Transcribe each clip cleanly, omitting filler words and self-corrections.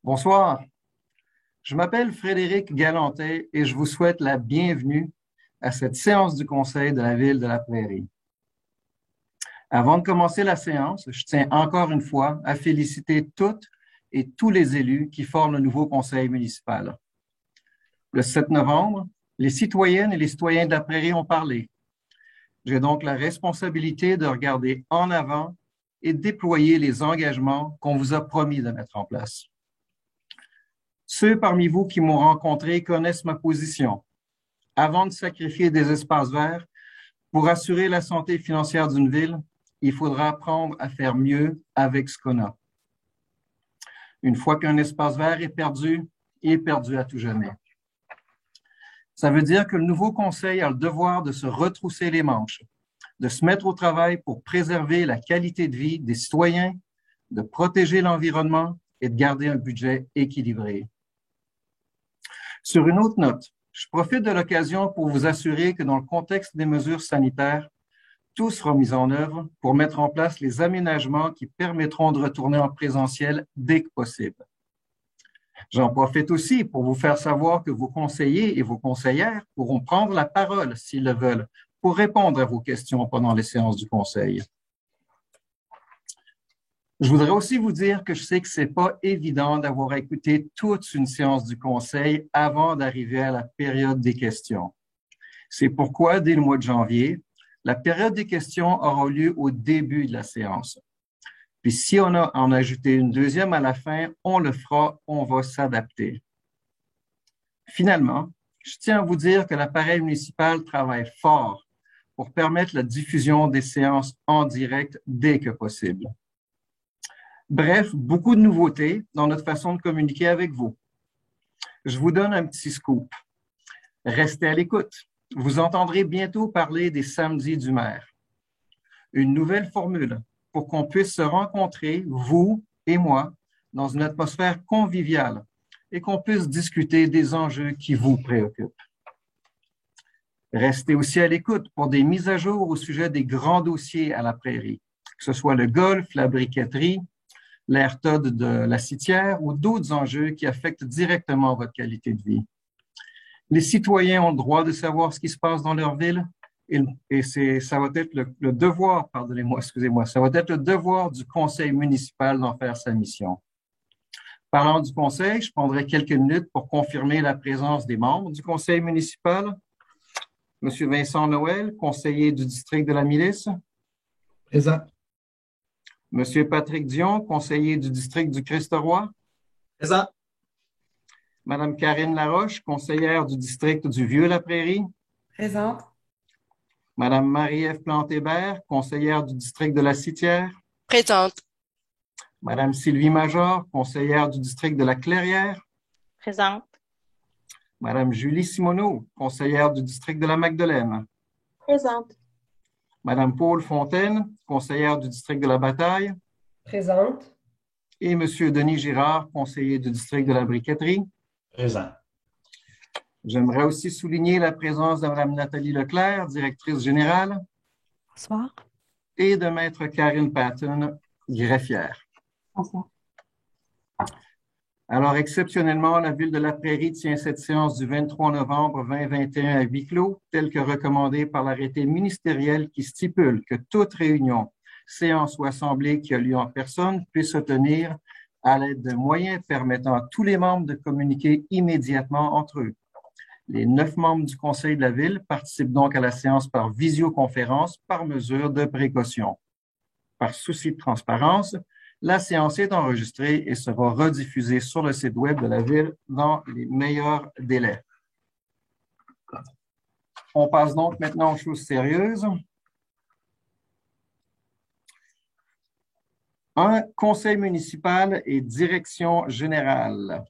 Bonsoir, je m'appelle Frédéric Galantet et je vous souhaite la bienvenue à cette séance du Conseil de la Ville de la Prairie. Avant de commencer la séance, je tiens encore une fois à féliciter toutes et tous les élus qui forment le nouveau Conseil municipal. Le 7 novembre, les citoyennes et les citoyens de la Prairie ont parlé. J'ai donc la responsabilité de regarder en avant et déployer les engagements qu'on vous a promis de mettre en place. Ceux parmi vous qui m'ont rencontré connaissent ma position. Avant de sacrifier des espaces verts pour assurer la santé financière d'une ville, il faudra apprendre à faire mieux avec ce qu'on a. Une fois qu'un espace vert est perdu, il est perdu à tout jamais. Ça veut dire que le nouveau conseil a le devoir de se retrousser les manches, de se mettre au travail pour préserver la qualité de vie des citoyens, de protéger l'environnement et de garder un budget équilibré. Sur une autre note, je profite de l'occasion pour vous assurer que dans le contexte des mesures sanitaires, tout sera mis en œuvre pour mettre en place les aménagements qui permettront de retourner en présentiel dès que possible. J'en profite aussi pour vous faire savoir que vos conseillers et vos conseillères pourront prendre la parole, s'ils le veulent, pour répondre à vos questions pendant les séances du Conseil. Je voudrais aussi vous dire que je sais que ce n'est pas évident d'avoir écouté toute une séance du Conseil avant d'arriver à la période des questions. C'est pourquoi, dès le mois de janvier, la période des questions aura lieu au début de la séance. Puis si on a en ajouté une deuxième à la fin, on le fera, on va s'adapter. Finalement, je tiens à vous dire que l'appareil municipal travaille fort pour permettre la diffusion des séances en direct dès que possible. Bref, beaucoup de nouveautés dans notre façon de communiquer avec vous. Je vous donne un petit scoop. Restez à l'écoute. Vous entendrez bientôt parler des samedis du maire. Une nouvelle formule pour qu'on puisse se rencontrer, vous et moi, dans une atmosphère conviviale et qu'on puisse discuter des enjeux qui vous préoccupent. Restez aussi à l'écoute pour des mises à jour au sujet des grands dossiers à la Prairie, que ce soit le golf, la briqueterie, l'air TOD de la Citière ou d'autres enjeux qui affectent directement votre qualité de vie. Les citoyens ont le droit de savoir ce qui se passe dans leur ville et ça va être le devoir, ça va être le devoir du conseil municipal d'en faire sa mission. Parlant du conseil, je prendrai quelques minutes pour confirmer la présence des membres du conseil municipal. Monsieur Vincent Noël, conseiller du district de la Milice. Présent. Monsieur Patrick Dion, conseiller du district du Christ-Roi. Présent. Madame Karine Laroche, conseillère du district du Vieux-la-Prairie. Présente. Madame Marie-Ève Plante-Hébert, conseillère du district de la Citière. Présente. Madame Sylvie Major, conseillère du district de la Clairière. Présente. Madame Julie Simoneau, conseillère du district de la Magdeleine. Présente. Madame Paul Fontaine, conseillère du district de la Bataille. Présente. Et Monsieur Denis Girard, conseiller du district de la Briqueterie. Présent. J'aimerais aussi souligner la présence de Mme Nathalie Leclerc, directrice générale. Bonsoir. Et de Maître Karine Patton, greffière. Bonsoir. Alors, exceptionnellement, la Ville de la Prairie tient cette séance du 23 novembre 2021 à huis clos, telle que recommandée par l'arrêté ministériel qui stipule que toute réunion, séance ou assemblée qui a lieu en personne puisse se tenir à l'aide de moyens permettant à tous les membres de communiquer immédiatement entre eux. Les 9 membres du Conseil de la Ville participent donc à la séance par visioconférence par mesure de précaution. Par souci de transparence, la séance est enregistrée et sera rediffusée sur le site web de la Ville dans les meilleurs délais. On passe donc maintenant aux choses sérieuses. Un conseil municipal et direction générale.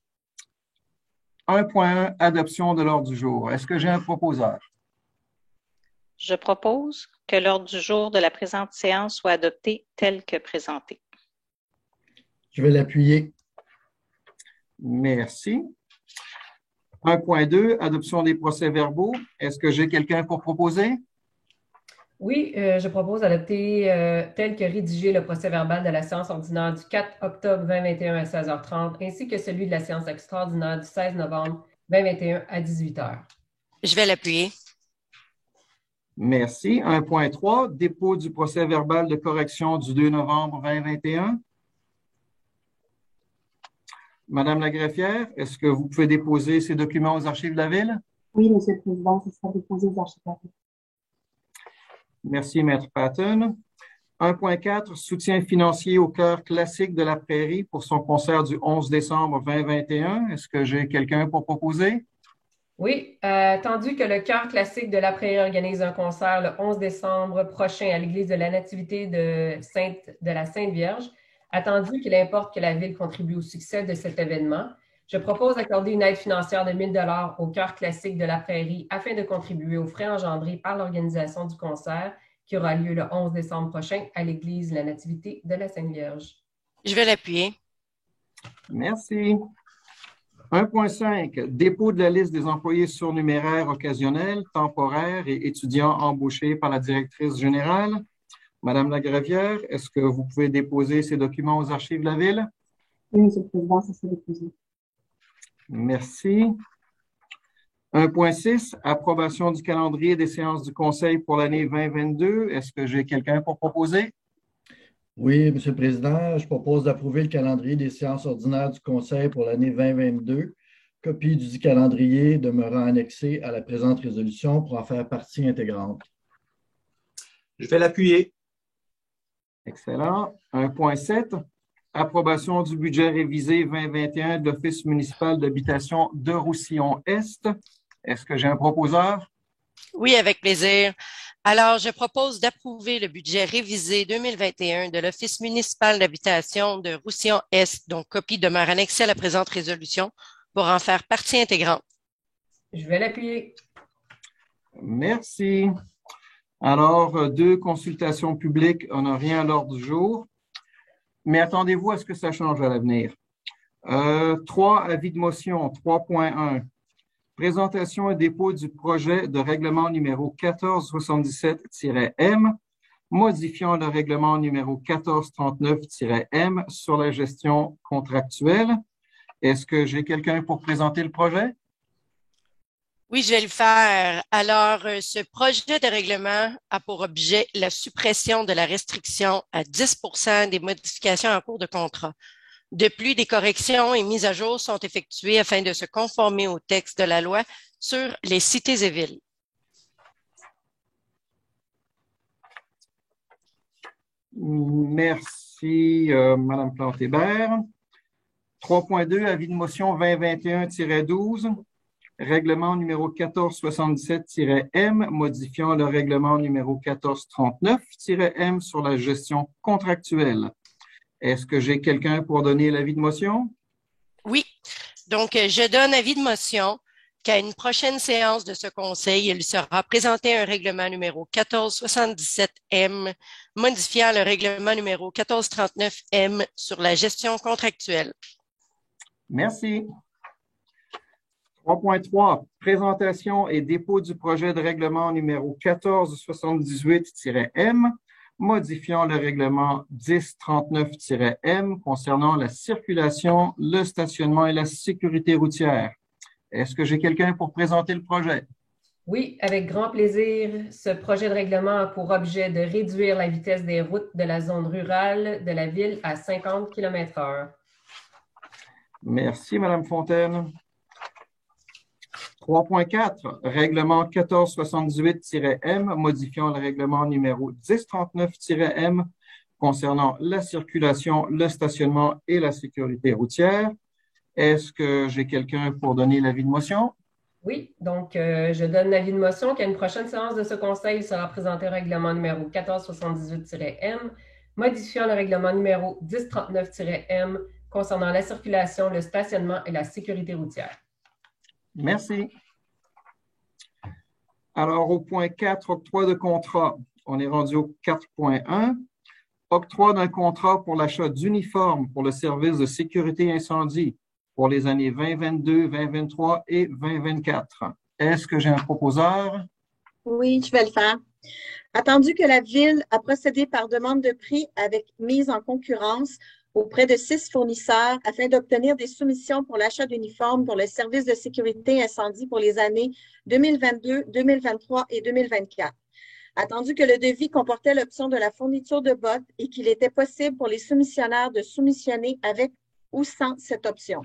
1.1, adoption de l'ordre du jour. Est-ce que j'ai un proposeur? Je propose que l'ordre du jour de la présente séance soit adopté tel que présenté. Je vais l'appuyer. Merci. 1.2, adoption des procès-verbaux. Est-ce que j'ai quelqu'un pour proposer? Oui, je propose d'adopter tel que rédigé le procès-verbal de la séance ordinaire du 4 octobre 2021 à 16h30, ainsi que celui de la séance extraordinaire du 16 novembre 2021 à 18h. Je vais l'appuyer. Merci. 1.3, dépôt du procès-verbal de correction du 2 novembre 2021. Madame la greffière, est-ce que vous pouvez déposer ces documents aux archives de la Ville? Oui, Monsieur le Président, ce sera déposé aux archives de la Ville. Merci, Maître Patton. 1.4, soutien financier au Chœur classique de la Prairie pour son concert du 11 décembre 2021. Est-ce que j'ai quelqu'un pour proposer? Oui, attendu que le Chœur classique de la Prairie organise un concert le 11 décembre prochain à l'église de la Nativité de la Sainte Vierge, attendu qu'il importe que la Ville contribue au succès de cet événement, je propose d'accorder une aide financière de 1 000 $ au Chœur classique de la Prairie afin de contribuer aux frais engendrés par l'organisation du concert qui aura lieu le 11 décembre prochain à l'église de la Nativité de la Sainte Vierge. Je vais l'appuyer. Merci. 1.5, dépôt de la liste des employés surnuméraires occasionnels, temporaires et étudiants embauchés par la directrice générale. Madame la greffière, est-ce que vous pouvez déposer ces documents aux archives de la Ville? Oui, Monsieur le Président, ça sera déposé. Merci. 1.6, approbation du calendrier des séances du Conseil pour l'année 2022. Est-ce que j'ai quelqu'un pour proposer? Oui, Monsieur le Président, je propose d'approuver le calendrier des séances ordinaires du Conseil pour l'année 2022. Copie du calendrier demeurant annexée à la présente résolution pour en faire partie intégrante. Je vais l'appuyer. Excellent. 1.7, approbation du budget révisé 2021 de l'Office municipal d'habitation de Roussillon-Est. Est-ce que j'ai un proposeur? Oui, avec plaisir. Alors, je propose d'approuver le budget révisé 2021 de l'Office municipal d'habitation de Roussillon-Est, dont copie demeure annexée à la présente résolution pour en faire partie intégrante. Je vais l'appuyer. Merci. Alors, 2 consultations publiques, on n'a rien à l'ordre du jour, mais attendez-vous à ce que ça change à l'avenir. 3 avis de motion, 3.1. Présentation et dépôt du projet de règlement numéro 1477-M, modifiant le règlement numéro 1439-M sur la gestion contractuelle. Est-ce que j'ai quelqu'un pour présenter le projet? Oui, je vais le faire. Alors, ce projet de règlement a pour objet la suppression de la restriction à 10% des modifications en cours de contrat. De plus, des corrections et mises à jour sont effectuées afin de se conformer au texte de la loi sur les cités et villes. Merci, Madame Plante-Hébert. 3.2, avis de motion 2021-12, règlement numéro 1477-M, modifiant le règlement numéro 1439-M sur la gestion contractuelle. Est-ce que j'ai quelqu'un pour donner l'avis de motion? Oui. Donc, je donne avis de motion qu'à une prochaine séance de ce Conseil, il sera présenté un règlement numéro 1477-M, modifiant le règlement numéro 1439-M sur la gestion contractuelle. Merci. 3.3, présentation et dépôt du projet de règlement numéro 1478-M, modifiant le règlement 1039-M concernant la circulation, le stationnement et la sécurité routière. Est-ce que j'ai quelqu'un pour présenter le projet? Oui, avec grand plaisir. Ce projet de règlement a pour objet de réduire la vitesse des routes de la zone rurale de la ville à 50 km/h. Merci, Madame Fontaine. 3.4, règlement 1478-M, modifiant le règlement numéro 1039-M concernant la circulation, le stationnement et la sécurité routière. Est-ce que j'ai quelqu'un pour donner l'avis de motion? Oui, donc je donne l'avis de motion qu'à une prochaine séance de ce Conseil, il sera présenté un règlement numéro 1478-M, modifiant le règlement numéro 1039-M concernant la circulation, le stationnement et la sécurité routière. Merci. Alors, au point 4, octroi de contrat, on est rendu au 4.1. Octroi d'un contrat pour l'achat d'uniformes pour le service de sécurité incendie pour les années 2022, 2023 et 2024. Est-ce que j'ai un proposeur? Oui, je vais le faire. Attendu que la Ville a procédé par demande de prix avec mise en concurrence auprès de 6 fournisseurs afin d'obtenir des soumissions pour l'achat d'uniformes pour le service de sécurité incendie pour les années 2022, 2023 et 2024. Attendu que le devis comportait l'option de la fourniture de bottes et qu'il était possible pour les soumissionnaires de soumissionner avec ou sans cette option.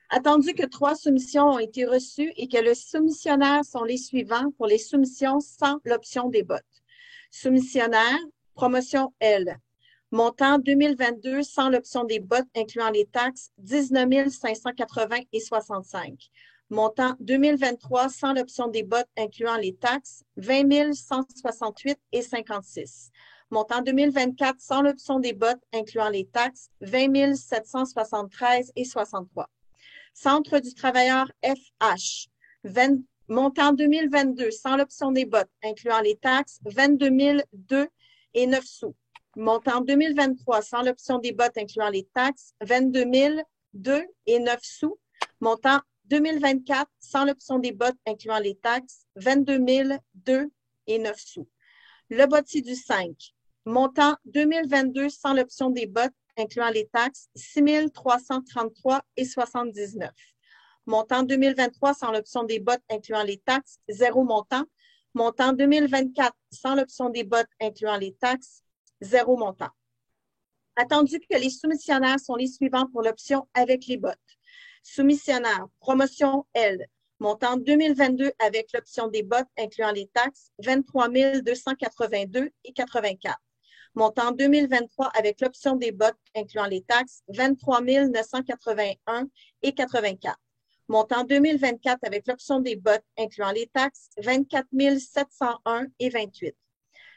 Attendu que 3 soumissions ont été reçues et que les soumissionnaires sont les suivants pour les soumissions sans l'option des bottes. Soumissionnaire, promotion L. Montant 2022 sans l'option des bottes incluant les taxes, 19 580 et 65. Montant 2023 sans l'option des bottes incluant les taxes, 20 168 et 56. Montant 2024 sans l'option des bottes incluant les taxes, 20 773 et 63. Centre du travailleur FH, montant 2022 sans l'option des bottes incluant les taxes, 22 002 et 9 sous. Montant 2023 sans l'option des bottes incluant les taxes, 22 002 et 9 sous. Montant 2024 sans l'option des bottes incluant les taxes, 22 002 et 9 sous. Le bottier du 5. Montant 2022 sans l'option des bottes incluant les taxes, 6 333 et 79. Montant 2023 sans l'option des bottes incluant les taxes, 0 montant. Montant 2024 sans l'option des bottes incluant les taxes, 0 montant. Attendu que les soumissionnaires sont les suivants pour l'option avec les bottes. Soumissionnaire, promotion L, montant 2022 avec l'option des bottes incluant les taxes, 23 282 et 84. Montant 2023 avec l'option des bottes incluant les taxes, 23 981 et 84. Montant 2024 avec l'option des bottes incluant les taxes, 24 701 et 28.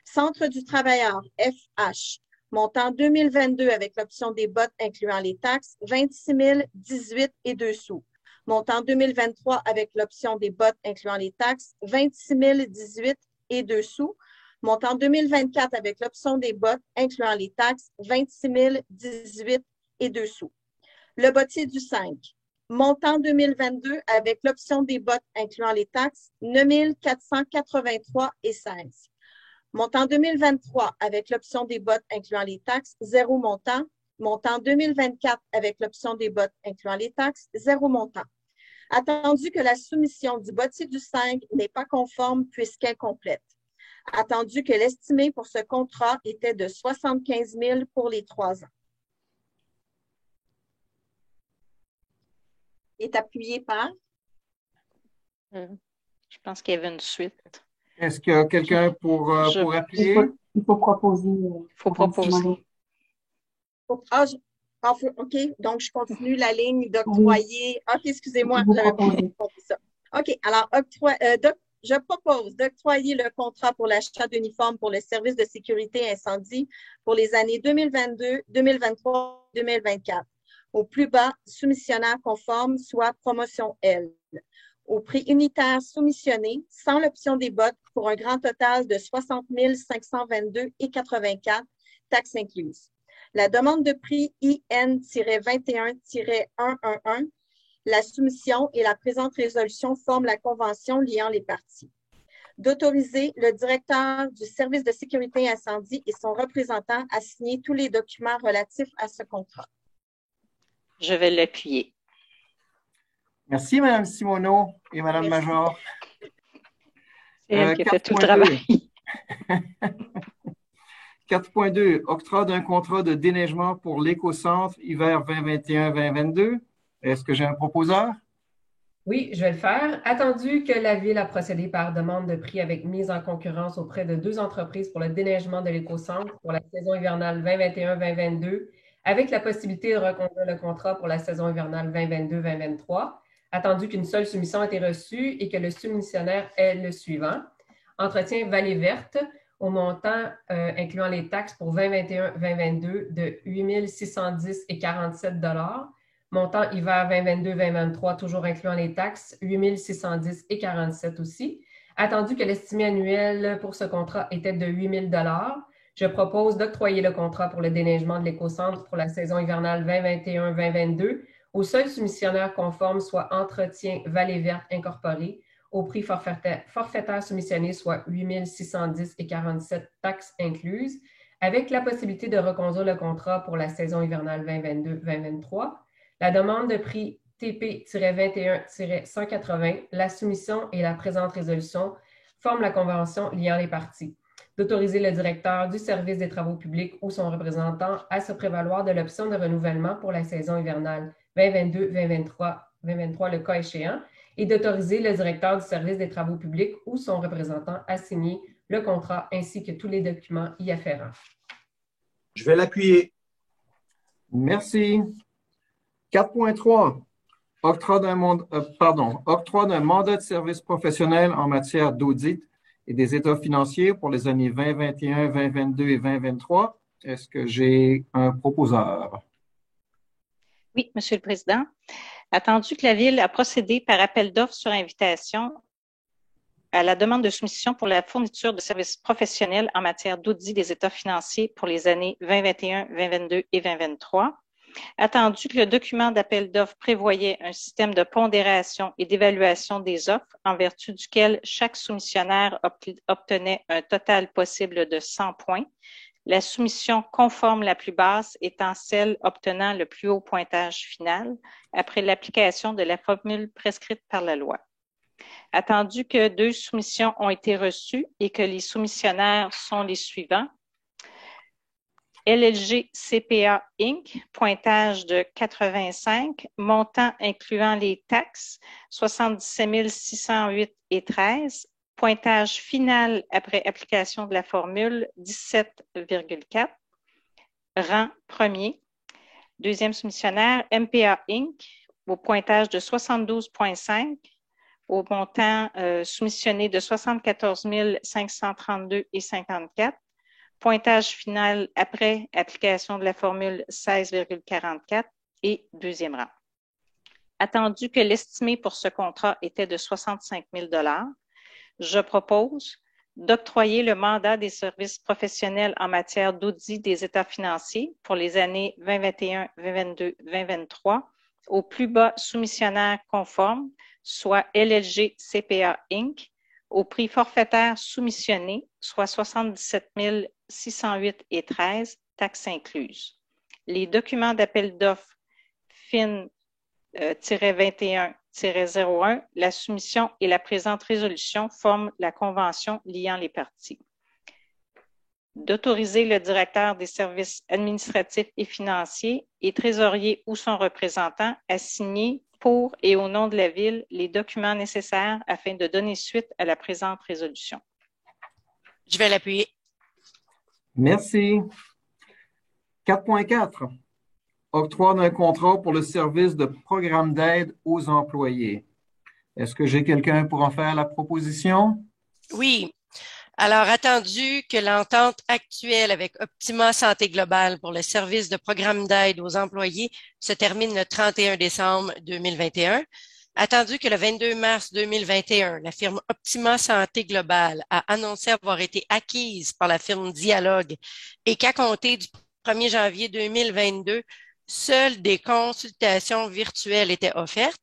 Centre du travailleur FH, montant 2022 avec l'option des bottes incluant les taxes, 26 018 et 2 sous. Montant 2023 avec l'option des bottes incluant les taxes, 26 018 et 2 sous. Montant 2024 avec l'option des bottes incluant les taxes, 26 018 et 2 sous. Le bottier du 5. Montant 2022 avec l'option des bottes incluant les taxes, 9 483 et 16. Montant 2023 avec l'option des bottes incluant les taxes, 0 montant. Montant 2024 avec l'option des bottes incluant les taxes, 0 montant. Attendu que la soumission du bottier du 5 n'est pas conforme puisqu'incomplète. Attendu que l'estimé pour ce contrat était de 75 000 pour les 3 ans. Est appuyé par? Je pense qu'il y avait une suite. Est-ce qu'il y a quelqu'un pour appuyer? Il faut proposer. Il faut proposer. OK, donc je continue la ligne d'octroyer. OK, excusez-moi, j'avais pas compris ça. OK, alors je propose d'octroyer le contrat pour l'achat d'uniformes pour le service de sécurité incendie pour les années 2022, 2023, 2024. Au plus bas, soumissionnaire conforme, soit promotion L. Au prix unitaire soumissionné, sans l'option des bottes, pour un grand total de 60 522 et 84, taxes incluses. La demande de prix IN-21-111, la soumission et la présente résolution forment la convention liant les parties. D'autoriser le directeur du service de sécurité incendie et son représentant à signer tous les documents relatifs à ce contrat. Je vais l'appuyer. Merci, Mme Simoneau et Mme Major. C'est elle qui a fait tout le travail. 4.2, octroi d'un contrat de déneigement pour l'éco-centre hiver 2021-2022. Est-ce que j'ai un proposeur? Oui, je vais le faire. Attendu que la Ville a procédé par demande de prix avec mise en concurrence auprès de 2 entreprises pour le déneigement de l'éco-centre pour la saison hivernale 2021-2022, avec la possibilité de reconduire le contrat pour la saison hivernale 2022-2023, attendu qu'une seule soumission a été reçue et que le soumissionnaire est le suivant. Entretien Vallée Verte au montant incluant les taxes pour 2021-2022 de 8 610 et 47 $. Montant hiver 2022-2023, toujours incluant les taxes, 8 610 et 47 aussi. Attendu que l'estimé annuel pour ce contrat était de 8 000 $, je propose d'octroyer le contrat pour le déneigement de l'éco-centre pour la saison hivernale 2021-2022 au seul soumissionnaire conforme, soit Entretien Vallée Verte Incorporé, au prix forfaitaire soumissionné, soit 8 610,47 taxes incluses, avec la possibilité de reconduire le contrat pour la saison hivernale 2022-2023. La demande de prix TP-21-180, la soumission et la présente résolution forment la convention liant les parties. D'autoriser le directeur du service des travaux publics ou son représentant à se prévaloir de l'option de renouvellement pour la saison hivernale 2022-2023, le cas échéant, et d'autoriser le directeur du service des travaux publics ou son représentant à signer le contrat ainsi que tous les documents y afférents. Je vais l'appuyer. Merci. 4.3. Octroi d'un mandat de service professionnel en matière d'audit et des états financiers pour les années 2021, 2022 et 2023. Est-ce que j'ai un proposeur? Oui, Monsieur le Président. Attendu que la Ville a procédé par appel d'offres sur invitation à la demande de soumission pour la fourniture de services professionnels en matière d'audit des états financiers pour les années 2021, 2022 et 2023, attendu que le document d'appel d'offres prévoyait un système de pondération et d'évaluation des offres en vertu duquel chaque soumissionnaire obtenait un total possible de 100 points, la soumission conforme la plus basse étant celle obtenant le plus haut pointage final après l'application de la formule prescrite par la loi. Attendu que 2 soumissions ont été reçues et que les soumissionnaires sont les suivants. LLG CPA Inc., pointage de 85, montant incluant les taxes 77 608,13, pointage final après application de la formule 17,4, rang premier. Deuxième soumissionnaire, MPA Inc., au pointage de 72,5, au montant soumissionné de 74 532,54, pointage final après application de la formule 16,44 et deuxième rang. Attendu que l'estimé pour ce contrat était de 65 000 $, je propose d'octroyer le mandat des services professionnels en matière d'audit des états financiers pour les années 2021, 2022, 2023 au plus bas soumissionnaire conforme, soit LLG CPA Inc., au prix forfaitaire soumissionné, soit 77 608,13, taxes incluses. Les documents d'appel d'offres FIN-21-01, la soumission et la présente résolution forment la convention liant les parties. D'autoriser le directeur des services administratifs et financiers et trésorier ou son représentant à signer pour et au nom de la Ville les documents nécessaires afin de donner suite à la présente résolution. Je vais l'appuyer. Merci. 4.4. Octroi d'un contrat pour le service de programme d'aide aux employés. Est-ce que j'ai quelqu'un pour en faire la proposition? Oui. Alors, attendu que l'entente actuelle avec Optima Santé Globale pour le service de programme d'aide aux employés se termine le 31 décembre 2021, attendu que le 22 mars 2021, la firme Optima Santé Globale a annoncé avoir été acquise par la firme Dialogue et qu'à compter du 1er janvier 2022, seules des consultations virtuelles étaient offertes,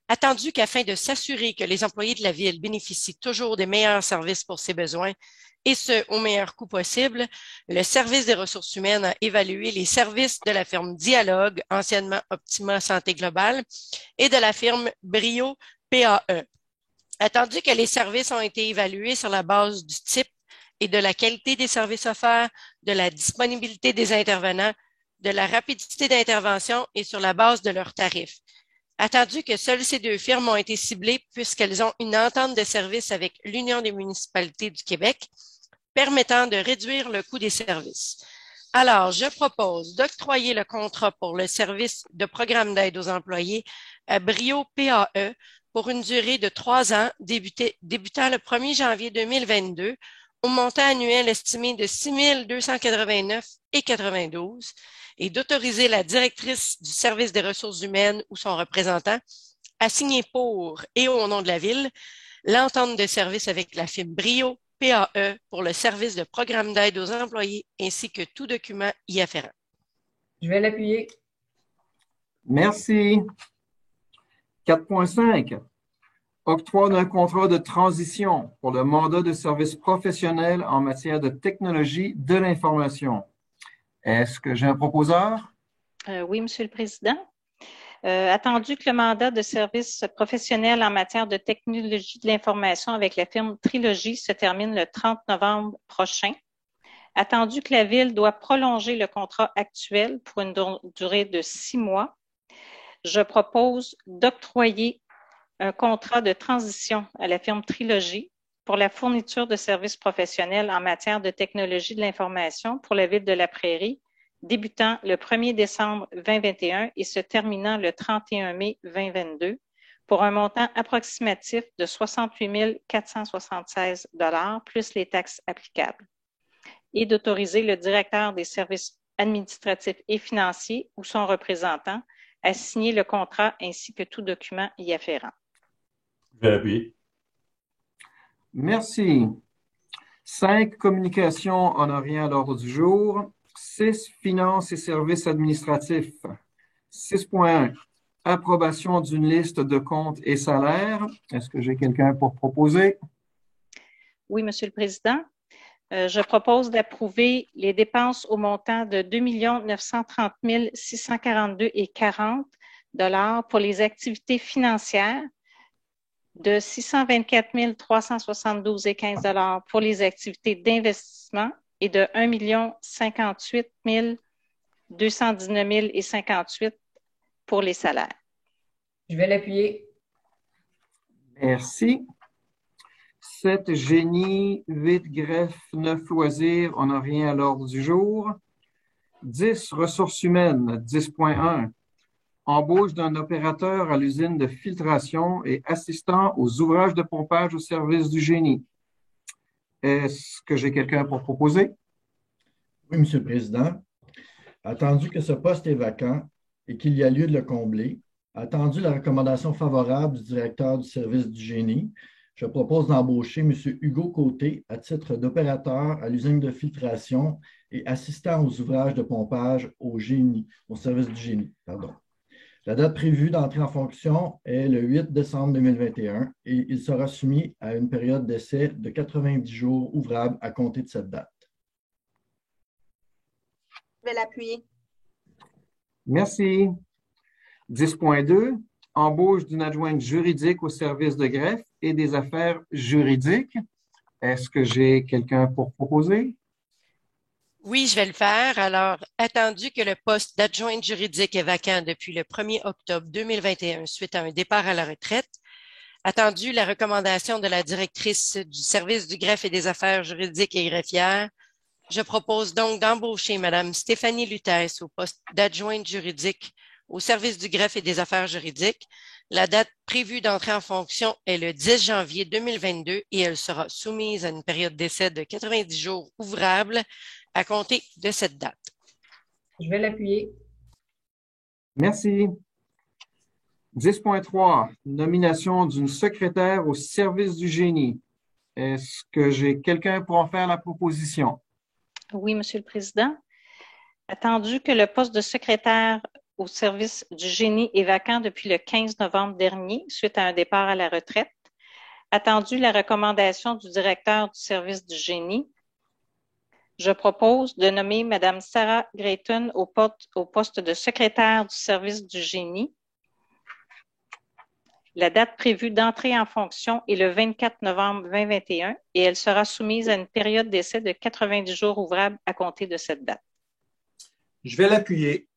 attendu qu'afin de s'assurer que les employés de la Ville bénéficient toujours des meilleurs services pour ses besoins, et ce, au meilleur coût possible, le service des ressources humaines a évalué les services de la firme Dialogue, anciennement Optima Santé Globale, et de la firme Brio PAE. Attendu que les services ont été évalués sur la base du type et de la qualité des services offerts, de la disponibilité des intervenants, de la rapidité d'intervention et sur la base de leurs tarifs. Attendu que seules ces 2 firmes ont été ciblées puisqu'elles ont une entente de service avec l'Union des municipalités du Québec permettant de réduire le coût des services. Alors, je propose d'octroyer le contrat pour le service de programme d'aide aux employés à Brio PAE pour une durée de 3 ans débutant le 1er janvier 2022 au montant annuel estimé de 6 289,92 et d'autoriser la directrice du service des ressources humaines ou son représentant à signer pour et au nom de la Ville l'entente de service avec la firme Brio PAE pour le service de programme d'aide aux employés ainsi que tout document y afférent. Je vais l'appuyer. Merci. 4.5. Octroi d'un contrat de transition pour le mandat de service professionnel en matière de technologie de l'information. Est-ce que j'ai un proposeur? Oui, Monsieur le Président. Attendu que le mandat de service professionnel en matière de technologie de l'information avec la firme Trilogie se termine le 30 novembre prochain. Attendu que la Ville doit prolonger le contrat actuel pour une durée de 6 mois, je propose d'octroyer un contrat de transition à la firme Trilogie pour la fourniture de services professionnels en matière de technologie de l'information pour la Ville de la Prairie, débutant le 1er décembre 2021 et se terminant le 31 mai 2022, pour un montant approximatif de 68 476 $ plus les taxes applicables, et d'autoriser le directeur des services administratifs et financiers ou son représentant à signer le contrat ainsi que tout document y afférent. Je vais l'appuyer. Merci. 5, communications en rien à l'ordre du jour. 6, finances et services administratifs. 6.1, approbation d'une liste de comptes et salaires. Est-ce que j'ai quelqu'un pour proposer? Oui, Monsieur le Président. Je propose d'approuver les dépenses au montant de 2 930 642,40 $ pour les activités financières, de 624 372,15 $ pour les activités d'investissement et de 1 058 219,58 $ pour les salaires. Je vais l'appuyer. Merci. 7, génie, 8, greffe, 9, loisirs, on n'a rien à l'ordre du jour. 10, ressources humaines, 10.1, embauche d'un opérateur à l'usine de filtration et assistant aux ouvrages de pompage au service du génie. Est-ce que j'ai quelqu'un pour proposer? Oui, Monsieur le Président. Attendu que ce poste est vacant et qu'il y a lieu de le combler, attendu la recommandation favorable du directeur du service du génie, je propose d'embaucher M. Hugo Côté à titre d'opérateur à l'usine de filtration et assistant aux ouvrages de pompage au service du génie. La date prévue d'entrée en fonction est le 8 décembre 2021 et il sera soumis à une période d'essai de 90 jours ouvrables à compter de cette date. Je vais l'appuyer. Merci. 10.2, embauche d'une adjointe juridique au service de greffe et des affaires juridiques. Est-ce que j'ai quelqu'un pour proposer? Oui, je vais le faire. Alors, attendu que le poste d'adjointe juridique est vacant depuis le 1er octobre 2021 suite à un départ à la retraite, attendu la recommandation de la directrice du service du greffe et des affaires juridiques et greffières, je propose donc d'embaucher Mme Stéphanie Lutèce au poste d'adjointe juridique au service du greffe et des affaires juridiques. La date prévue d'entrée en fonction est le 10 janvier 2022 et elle sera soumise à une période d'essai de 90 jours ouvrables à compter de cette date. Je vais l'appuyer. Merci. 10.3, nomination d'une secrétaire au service du génie. Est-ce que j'ai quelqu'un pour en faire la proposition? Oui, Monsieur le Président. Attendu que le poste de secrétaire au service du génie est vacant depuis le 15 novembre dernier suite à un départ à la retraite, attendu la recommandation du directeur du service du génie, je propose de nommer Mme Sarah Grayton au poste de secrétaire du service du génie. La date prévue d'entrée en fonction est le 24 novembre 2021 et elle sera soumise à une période d'essai de 90 jours ouvrables à compter de cette date. Je vais l'appuyer.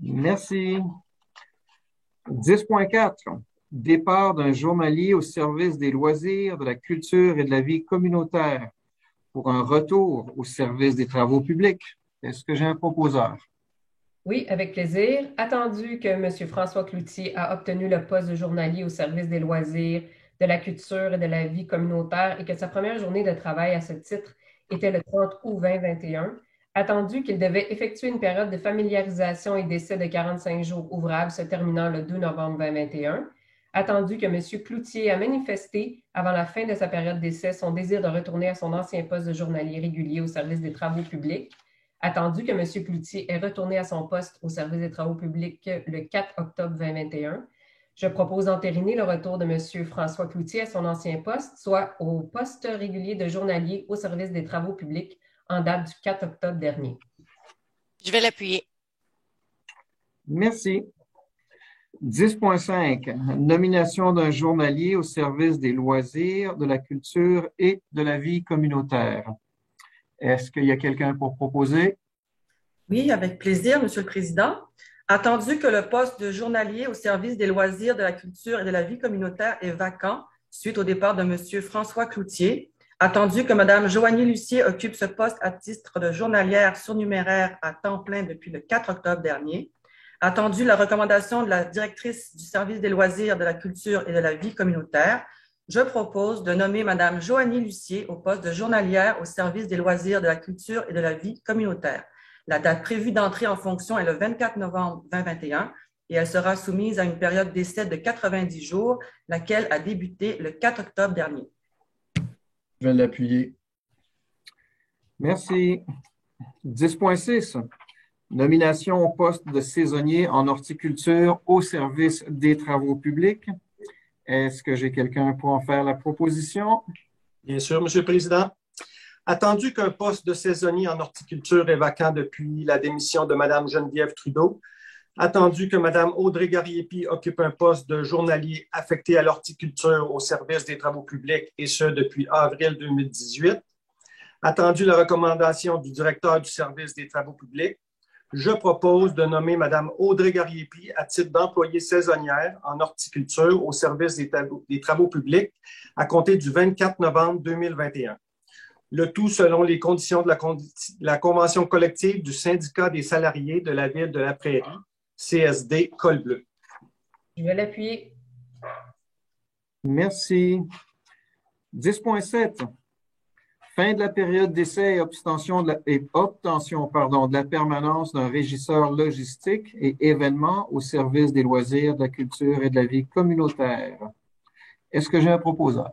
Merci. 10.4, départ d'un journalier au service des loisirs, de la culture et de la vie communautaire pour un retour au service des travaux publics. Est-ce que j'ai un proposeur? Oui, avec plaisir. Attendu que M. François Cloutier a obtenu le poste de journalier au service des loisirs, de la culture et de la vie communautaire et que sa première journée de travail à ce titre était le 30 août 2021, attendu qu'il devait effectuer une période de familiarisation et d'essai de 45 jours ouvrables se terminant le 2 novembre 2021, attendu que M. Cloutier a manifesté, avant la fin de sa période d'essai, son désir de retourner à son ancien poste de journalier régulier au service des travaux publics, attendu que M. Cloutier est retourné à son poste au service des travaux publics le 4 octobre 2021, Je propose d'entériner le retour de M. François Cloutier à son ancien poste, soit au poste régulier de journalier au service des travaux publics en date du 4 octobre dernier. Je vais l'appuyer. Merci. 10.5. Nomination d'un journalier au service des loisirs, de la culture et de la vie communautaire. Est-ce qu'il y a quelqu'un pour proposer? Oui, avec plaisir, Monsieur le Président. Attendu que le poste de journalier au service des loisirs, de la culture et de la vie communautaire est vacant suite au départ de Monsieur François Cloutier, attendu que Mme Joanie Lucier occupe ce poste à titre de journalière surnuméraire à temps plein depuis le 4 octobre dernier, attendu la recommandation de la directrice du service des loisirs, de la culture et de la vie communautaire, je propose de nommer Mme Joanie Lucier au poste de journalière au service des loisirs, de la culture et de la vie communautaire. La date prévue d'entrée en fonction est le 24 novembre 2021 et elle sera soumise à une période d'essai de 90 jours, laquelle a débuté le 4 octobre dernier. Je vais l'appuyer. Merci. 10.6. Nomination au poste de saisonnier en horticulture au service des travaux publics. Est-ce que j'ai quelqu'un pour en faire la proposition? Bien sûr, Monsieur le Président. Attendu qu'un poste de saisonnier en horticulture est vacant depuis la démission de Mme Geneviève Trudeau, attendu que Mme Audrey Gariepi occupe un poste de journalier affecté à l'horticulture au service des travaux publics, et ce depuis avril 2018, attendu la recommandation du directeur du service des travaux publics, je propose de nommer Mme Audrey Gariepi à titre d'employée saisonnière en horticulture au service des travaux publics à compter du 24 novembre 2021. Le tout selon les conditions de la convention collective du syndicat des salariés de la ville de la Prairie, CSD Col Bleu. Je vais l'appuyer. Merci. 10.7. Fin de la période d'essai et obtention de la permanence d'un régisseur logistique et événements au service des loisirs, de la culture et de la vie communautaire. Est-ce que j'ai un proposeur?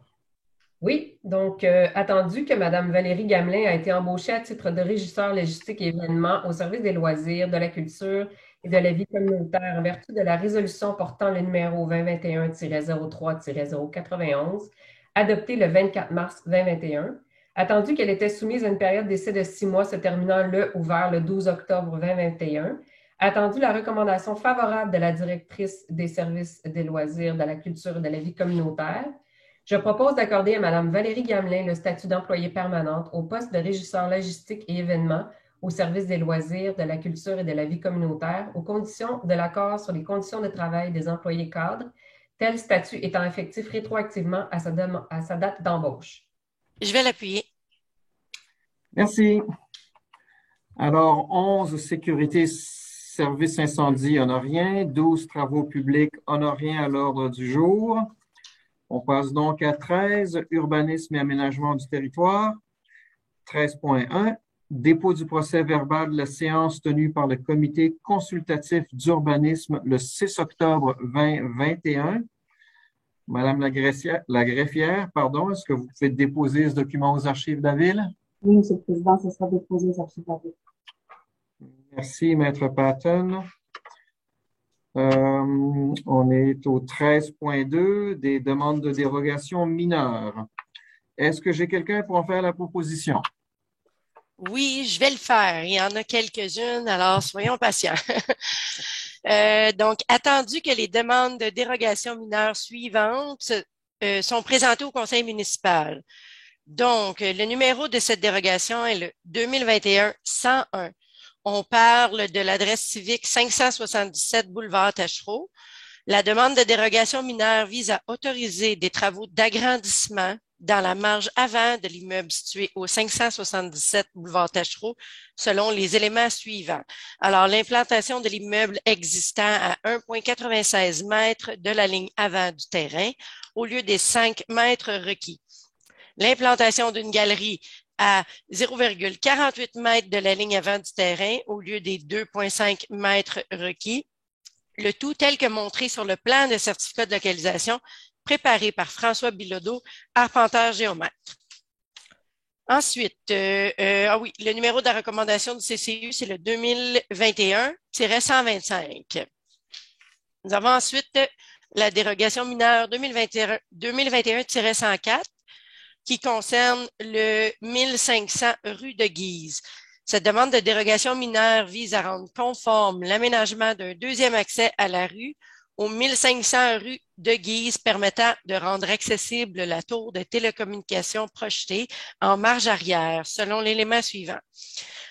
Oui, donc attendu que Mme Valérie Gamelin a été embauchée à titre de régisseur logistique et événements au service des loisirs, de la culture et de la vie communautaire en vertu de la résolution portant le numéro 2021-03-091, adoptée le 24 mars 2021, attendu qu'elle était soumise à une période d'essai de 6 mois se terminant le ou vers le 12 octobre 2021, attendu la recommandation favorable de la directrice des services des loisirs, de la culture et de la vie communautaire, je propose d'accorder à Mme Valérie Gamelin le statut d'employée permanente au poste de régisseur logistique et événements au service des loisirs, de la culture et de la vie communautaire aux conditions de l'accord sur les conditions de travail des employés cadres, tel statut étant effectif rétroactivement à sa date d'embauche. Je vais l'appuyer. Merci. Alors, 11, sécurité, service incendie, on n'a rien. 12, travaux publics, on n'a rien à l'ordre du jour. On passe donc à 13, urbanisme et aménagement du territoire. 13.1, dépôt du procès verbal de la séance tenue par le comité consultatif d'urbanisme le 6 octobre 2021. Madame la greffière, est-ce que vous pouvez déposer ce document aux archives de la Ville? Oui, Monsieur le Président, ce sera déposé aux archives de la Ville. Merci, Maître Patton. On est au 13.2, des demandes de dérogation mineures. Est-ce que j'ai quelqu'un pour en faire la proposition? Oui, je vais le faire. Il y en a quelques-unes, alors soyons patients. Donc, attendu que les demandes de dérogation mineure suivantes sont présentées au conseil municipal. Donc, le numéro de cette dérogation est le 2021-101. On parle de l'adresse civique 577 boulevard Taschereau. La demande de dérogation mineure vise à autoriser des travaux d'agrandissement dans la marge avant de l'immeuble situé au 577 boulevard Taschereau selon les éléments suivants. Alors, l'implantation de l'immeuble existant à 1,96 mètres de la ligne avant du terrain au lieu des 5 mètres requis. L'implantation d'une galerie à 0,48 mètres de la ligne avant du terrain au lieu des 2,5 mètres requis. Le tout tel que montré sur le plan de certificat de localisation préparé par François Bilodeau, arpenteur géomètre. Ensuite, le numéro de la recommandation du CCU, c'est le 2021-125. Nous avons ensuite la dérogation mineure 2021-104 qui concerne le 1500 rue de Guise. Cette demande de dérogation mineure vise à rendre conforme l'aménagement d'un deuxième accès à la rue au 1500 rue de Guise permettant de rendre accessible la tour de télécommunications projetée en marge arrière selon l'élément suivant.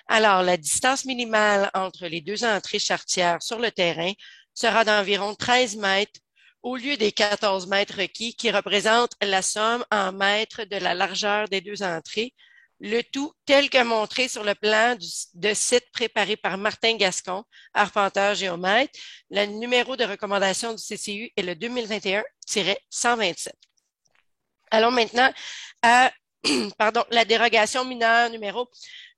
Alors, la distance minimale entre les deux entrées charretières sur le terrain sera d'environ 13 mètres au lieu des 14 mètres requis qui représentent la somme en mètres de la largeur des deux entrées, le tout tel que montré sur le plan de site préparé par Martin Gascon, arpenteur géomètre. Le numéro de recommandation du CCU est le 2021-127. Allons maintenant à la dérogation mineure numéro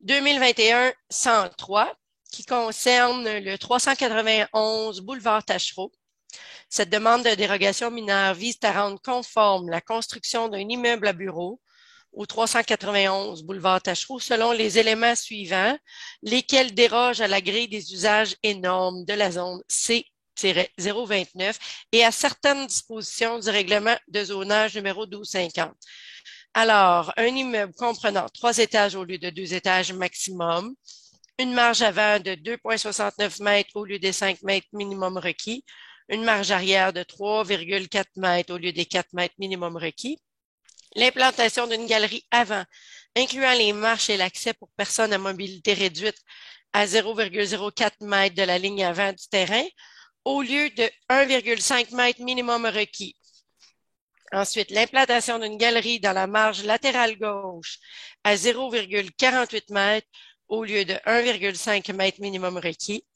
2021-103 qui concerne le 391 boulevard Tachereau. Cette demande de dérogation mineure vise à rendre conforme la construction d'un immeuble à bureaux au 391 boulevard Tachereau selon les éléments suivants, lesquels dérogent à la grille des usages et normes de la zone C-029 et à certaines dispositions du règlement de zonage numéro 1250. Alors, un immeuble comprenant 3 étages au lieu de 2 étages maximum, une marge avant de 2,69 mètres au lieu des 5 mètres minimum requis, une marge arrière de 3,4 mètres au lieu des 4 mètres minimum requis, l'implantation d'une galerie avant, incluant les marches et l'accès pour personnes à mobilité réduite à 0,04 mètres de la ligne avant du terrain, au lieu de 1,5 mètre minimum requis. Ensuite, l'implantation d'une galerie dans la marge latérale gauche à 0,48 mètres au lieu de 1,5 mètre minimum requis.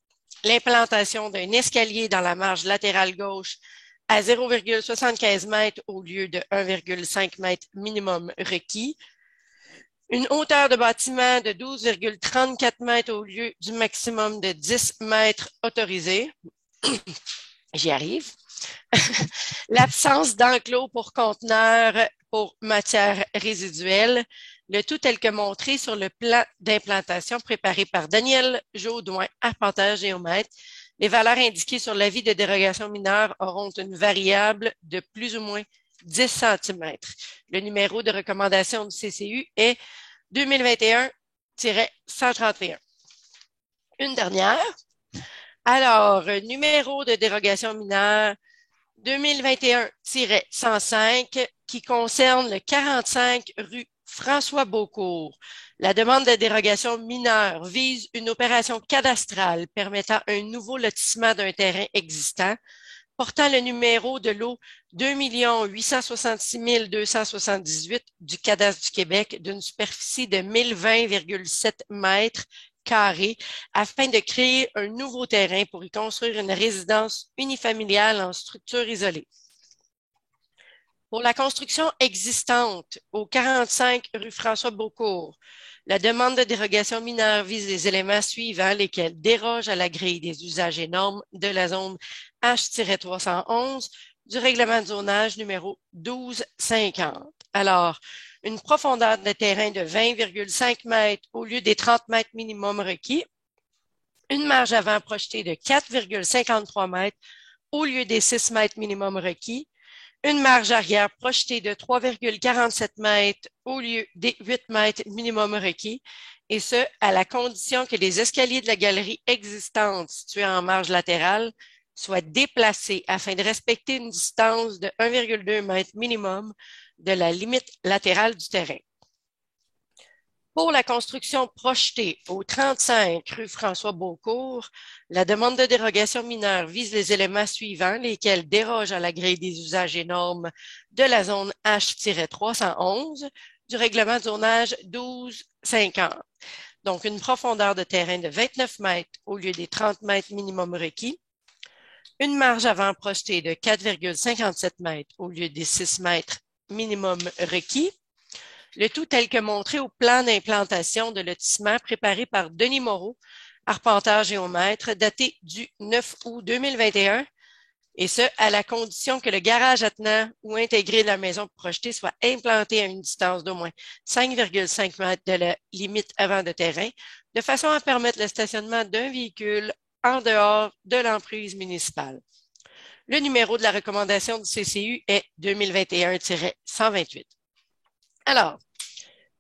L'implantation d'un escalier dans la marge latérale gauche à 0,75 mètres au lieu de 1,5 mètre minimum requis. Une hauteur de bâtiment de 12,34 mètres au lieu du maximum de 10 mètres autorisé. J'y arrive. L'absence d'enclos pour conteneurs pour matières résiduelles, le tout tel que montré sur le plan d'implantation préparé par Daniel Jaudoin, arpenteur géomètre. Les valeurs indiquées sur l'avis de dérogation mineure auront une variable de plus ou moins 10 cm. Le numéro de recommandation du CCU est 2021-131. Une dernière. Alors, numéro de dérogation mineure 2021-105 qui concerne le 45 rue François Beaucourt. La demande de dérogation mineure vise une opération cadastrale permettant un nouveau lotissement d'un terrain existant, portant le numéro de lot 2 866 278 du Cadastre du Québec d'une superficie de 1020,7 mètres carrés afin de créer un nouveau terrain pour y construire une résidence unifamiliale en structure isolée. Pour la construction existante au 45 rue François Beaucourt, la demande de dérogation mineure vise les éléments suivants, lesquels dérogent à la grille des usages et normes de la zone H-311 du règlement de zonage numéro 1250. Alors, une profondeur de terrain de 20,5 mètres au lieu des 30 mètres minimum requis, une marge avant projetée de 4,53 mètres au lieu des 6 mètres minimum requis, une marge arrière projetée de 3,47 mètres au lieu des 8 mètres minimum requis, et ce, à la condition que les escaliers de la galerie existante située en marge latérale soient déplacés afin de respecter une distance de 1,2 mètre minimum de la limite latérale du terrain. Pour la construction projetée au 35 rue François Beaucourt, la demande de dérogation mineure vise les éléments suivants, lesquels dérogent à la grille des usages et normes de la zone H-311 du règlement de zonage 1250. Donc, une profondeur de terrain de 29 mètres au lieu des 30 mètres minimum requis, une marge avant projetée de 4,57 mètres au lieu des 6 mètres minimum requis, le tout tel que montré au plan d'implantation de lotissement préparé par Denis Moreau, arpenteur géomètre, daté du 9 août 2021, et ce, à la condition que le garage attenant ou intégré de la maison projetée soit implanté à une distance d'au moins 5,5 mètres de la limite avant de terrain, de façon à permettre le stationnement d'un véhicule en dehors de l'emprise municipale. Le numéro de la recommandation du CCU est 2021-128. Alors,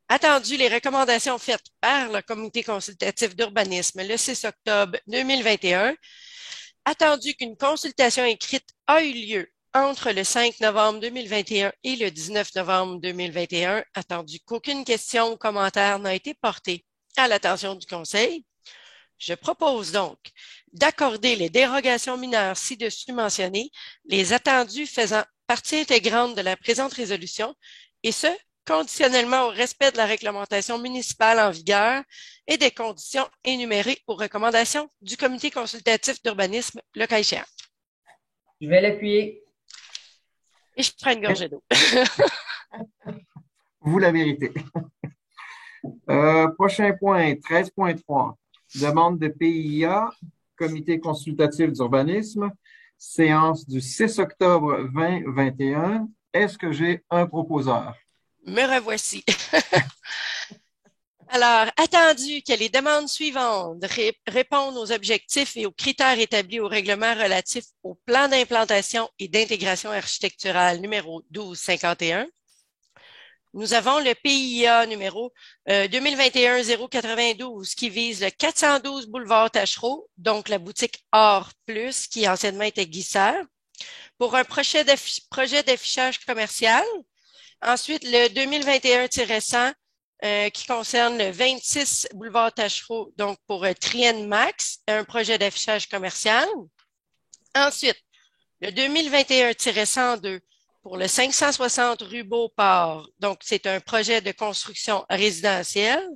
attendu les recommandations faites par le Comité consultatif d'urbanisme le 6 octobre 2021, attendu qu'une consultation écrite a eu lieu entre le 5 novembre 2021 et le 19 novembre 2021, attendu qu'aucune question ou commentaire n'a été portée à l'attention du Conseil, je propose donc d'accorder les dérogations mineures ci-dessus mentionnées, les attendus faisant partie intégrante de la présente résolution, et ce, conditionnellement au respect de la réglementation municipale en vigueur et des conditions énumérées aux recommandations du Comité consultatif d'urbanisme, le cas échéant. Je vais l'appuyer. Et je prends une gorgée d'eau. Vous la méritez. Prochain point, 13.3. Demande de PIA, Comité consultatif d'urbanisme, séance du 6 octobre 2021. Est-ce que j'ai un proposeur? Me revoici. Alors, attendu que les demandes suivantes répondent aux objectifs et aux critères établis au règlement relatif au plan d'implantation et d'intégration architecturale numéro 1251, nous avons le PIA numéro 2021-092 qui vise le 412 boulevard Tachereau, donc la boutique Or Plus qui anciennement était Guisseur, pour un projet d'affichage commercial. Ensuite, le 2021-100 qui concerne le 26 boulevard Tachereau, donc pour Trienne Max, un projet d'affichage commercial. Ensuite, le 2021-102 pour le 560 rue Beauport, donc c'est un projet de construction résidentielle.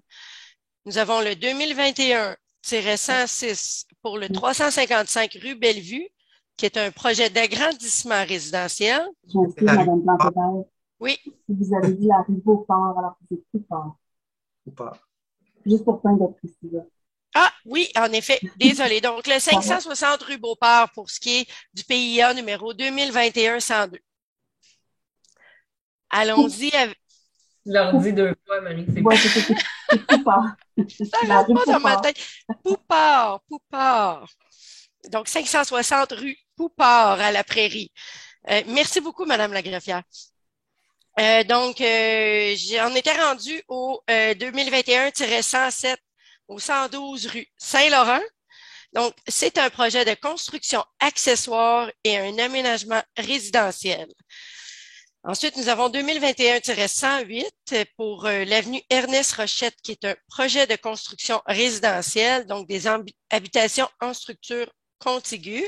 Nous avons le 2021-106 pour le 355 rue Bellevue, qui est un projet d'agrandissement résidentiel. Je m'excuse, Madame Blanc-Hébert. Oui. Si vous avez dit la rue Beauport, alors que c'est Couport. Couport. Juste pour point de précision. Ah oui, en effet, désolé. Donc, le 560 rue Beauport pour ce qui est du PIA numéro 2021-102. Allons-y avec... Je leur dis deux fois, Marie. C'est Couport. Ça rentre pas dans ma tête. Poupard. Donc, 560 rue Poupard à la Prairie. Merci beaucoup, Madame la greffière. Donc, j'en étais rendu au 2021-107 au 112 rue Saint-Laurent. Donc, c'est un projet de construction accessoire et un aménagement résidentiel. Ensuite, nous avons 2021-108 pour l'avenue Ernest Rochette, qui est un projet de construction résidentielle, donc des habitations en structure contiguë.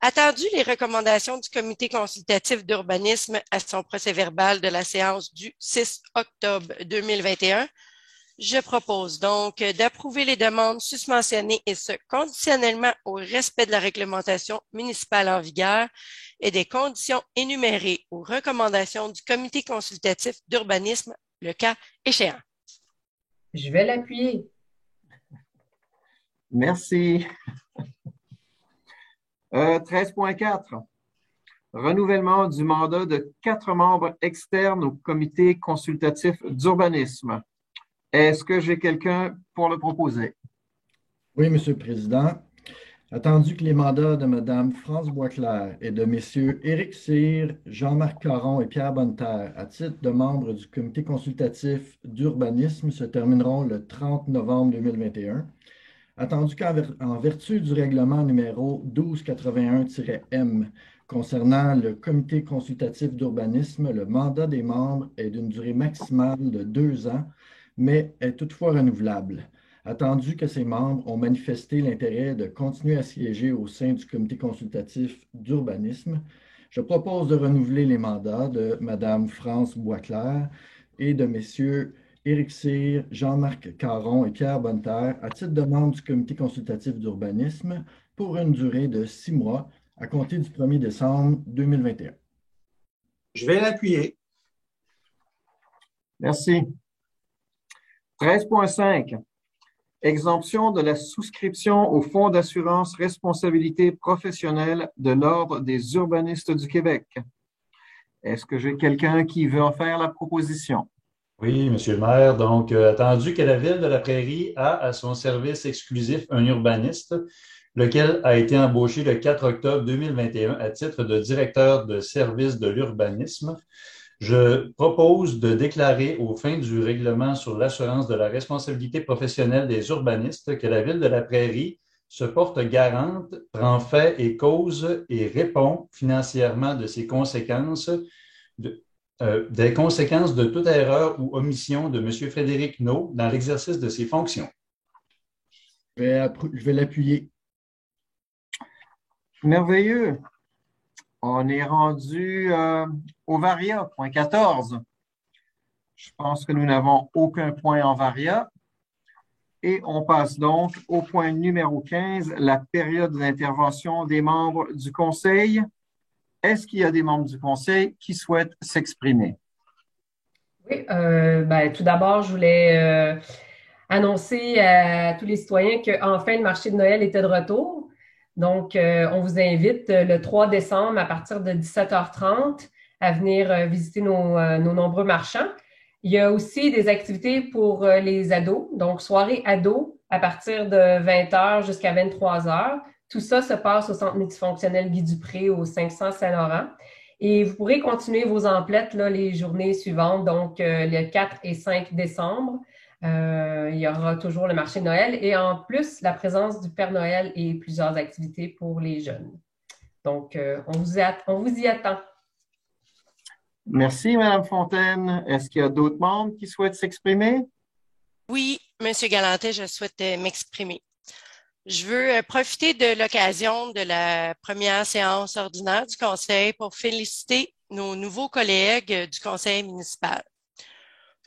Attendu les recommandations du Comité consultatif d'urbanisme à son procès-verbal de la séance du 6 octobre 2021, je propose donc d'approuver les demandes susmentionnées et ce, conditionnellement au respect de la réglementation municipale en vigueur et des conditions énumérées aux recommandations du Comité consultatif d'urbanisme, le cas échéant. Je vais l'appuyer. Merci. 13.4. Renouvellement du mandat de 4 membres externes au Comité consultatif d'urbanisme. Est-ce que j'ai quelqu'un pour le proposer? Oui, Monsieur le Président. Attendu que les mandats de Mme France Boisclair et de Messieurs Éric Cyr, Jean-Marc Caron et Pierre Bonneterre à titre de membres du Comité consultatif d'urbanisme se termineront le 30 novembre 2021. Attendu qu'en vertu du règlement numéro 1281-M concernant le Comité consultatif d'urbanisme, le mandat des membres est d'une durée maximale de 2 ans, mais est toutefois renouvelable. Attendu que ces membres ont manifesté l'intérêt de continuer à siéger au sein du Comité consultatif d'urbanisme, je propose de renouveler les mandats de Mme France Boisclair et de Messieurs Éric Cyr, Jean-Marc Caron et Pierre Bonneterre à titre de membres du Comité consultatif d'urbanisme pour une durée de 6 mois à compter du 1er décembre 2021. Je vais l'appuyer. Merci. 13.5. Exemption de la souscription au Fonds d'assurance responsabilité professionnelle de l'Ordre des urbanistes du Québec. Est-ce que j'ai quelqu'un qui veut en faire la proposition? Oui, Monsieur le maire. Donc, attendu que la Ville de la Prairie a à son service exclusif un urbaniste, lequel a été embauché le 4 octobre 2021 à titre de directeur de service de l'urbanisme. Je propose de déclarer aux fins du règlement sur l'assurance de la responsabilité professionnelle des urbanistes que la Ville de la Prairie se porte garante, prend fait et cause et répond financièrement de ses conséquences, des conséquences de toute erreur ou omission de M. Frédéric Nault dans l'exercice de ses fonctions. Je vais l'appuyer. Merveilleux. On est rendu au Varia, point 14. Je pense que nous n'avons aucun point en Varia. Et on passe donc au point numéro 15, la période d'intervention des membres du Conseil. Est-ce qu'il y a des membres du Conseil qui souhaitent s'exprimer? Oui, tout d'abord, je voulais annoncer à tous les citoyens qu'enfin le marché de Noël était de retour. Donc, on vous invite le 3 décembre à partir de 17h30 à venir visiter nos nombreux marchands. Il y a aussi des activités pour les ados, donc soirée ados à partir de 20h jusqu'à 23h. Tout ça se passe au Centre multifonctionnel Guy Dupré au 500 Saint-Laurent. Et vous pourrez continuer vos emplettes là, les journées suivantes, donc le 4 et 5 décembre. Il y aura toujours le marché de Noël et en plus, la présence du Père Noël et plusieurs activités pour les jeunes. Donc, on vous y attend. Merci, Mme Fontaine. Est-ce qu'il y a d'autres membres qui souhaitent s'exprimer? Oui, M. Galantet, je souhaite m'exprimer. Je veux profiter de l'occasion de la première séance ordinaire du Conseil pour féliciter nos nouveaux collègues du Conseil municipal.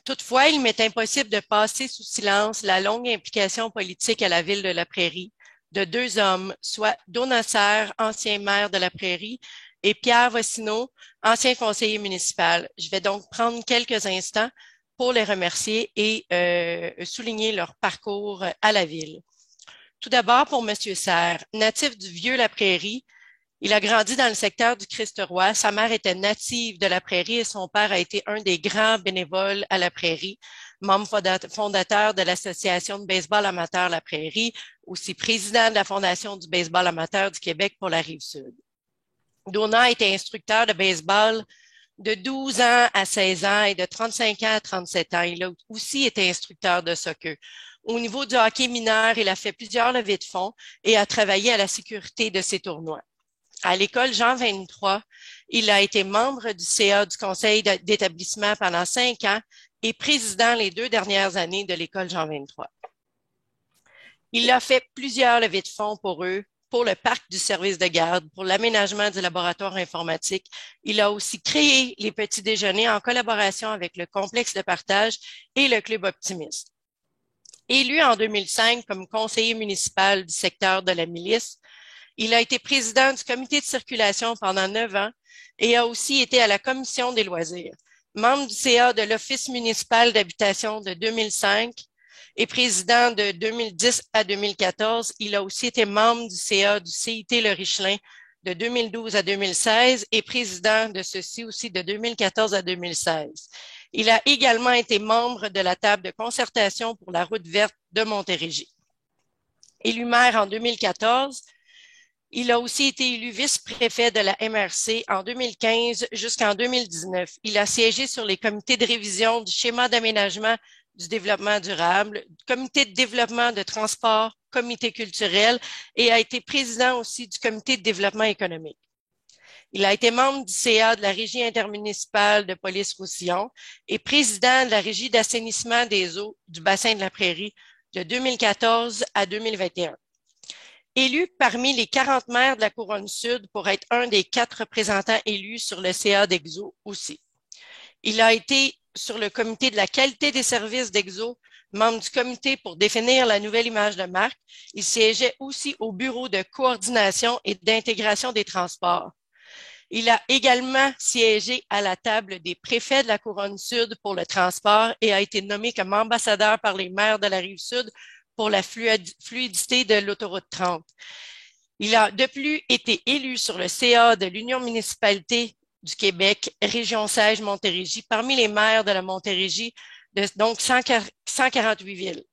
Toutefois, il m'est impossible de passer sous silence la longue implication politique à la Ville de la Prairie de deux hommes, soit Donna Serre, ancien maire de la Prairie, et Pierre Vossineau, ancien conseiller municipal. Je vais donc prendre quelques instants pour les remercier et souligner leur parcours à la Ville. Tout d'abord, pour M. Serre, natif du Vieux-La Prairie, il a grandi dans le secteur du Christ-Roi. Sa mère était native de la Prairie et son père a été un des grands bénévoles à la Prairie, membre fondateur de l'Association de baseball amateur La Prairie, aussi président de la Fondation du baseball amateur du Québec pour la Rive-Sud. Donna a été instructeur de baseball de 12 ans à 16 ans et de 35 ans à 37 ans. Il a aussi été instructeur de soccer. Au niveau du hockey mineur, il a fait plusieurs levées de fonds et a travaillé à la sécurité de ces tournois. À l'école Jean 23, il a été membre du CA du conseil d'établissement pendant 5 ans et président les 2 dernières années de l'école Jean 23. Il a fait plusieurs levées de fonds pour eux, pour le parc du service de garde, pour l'aménagement du laboratoire informatique. Il a aussi créé les petits déjeuners en collaboration avec le complexe de partage et le Club Optimiste. Élu en 2005 comme conseiller municipal du secteur de la milice, il a été président du comité de circulation pendant 9 ans et a aussi été à la commission des loisirs. Membre du CA de l'Office municipal d'habitation de 2005 et président de 2010 à 2014, il a aussi été membre du CA du CIT Le Richelin de 2012 à 2016 et président de ceci aussi de 2014 à 2016. Il a également été membre de la table de concertation pour la route verte de Montérégie. Élu maire en 2014, il a aussi été élu vice-préfet de la MRC en 2015 jusqu'en 2019. Il a siégé sur les comités de révision du schéma d'aménagement du développement durable, comité de développement de transport, comité culturel et a été président aussi du comité de développement économique. Il a été membre du CA de la Régie intermunicipale de police-Roussillon et président de la Régie d'assainissement des eaux du bassin de la Prairie de 2014 à 2021. Élu parmi les 40 maires de la Couronne-Sud pour être un des 4 représentants élus sur le CA d'Exo aussi. Il a été sur le comité de la qualité des services d'Exo, membre du comité pour définir la nouvelle image de marque. Il siégeait aussi au bureau de coordination et d'intégration des transports. Il a également siégé à la table des préfets de la Couronne-Sud pour le transport et a été nommé comme ambassadeur par les maires de la Rive-Sud pour la fluidité de l'autoroute 30. Il a de plus été élu sur le CA de l'Union municipalité du Québec, région Sèche-Montérégie, parmi les maires de la Montérégie, de donc 148 villes.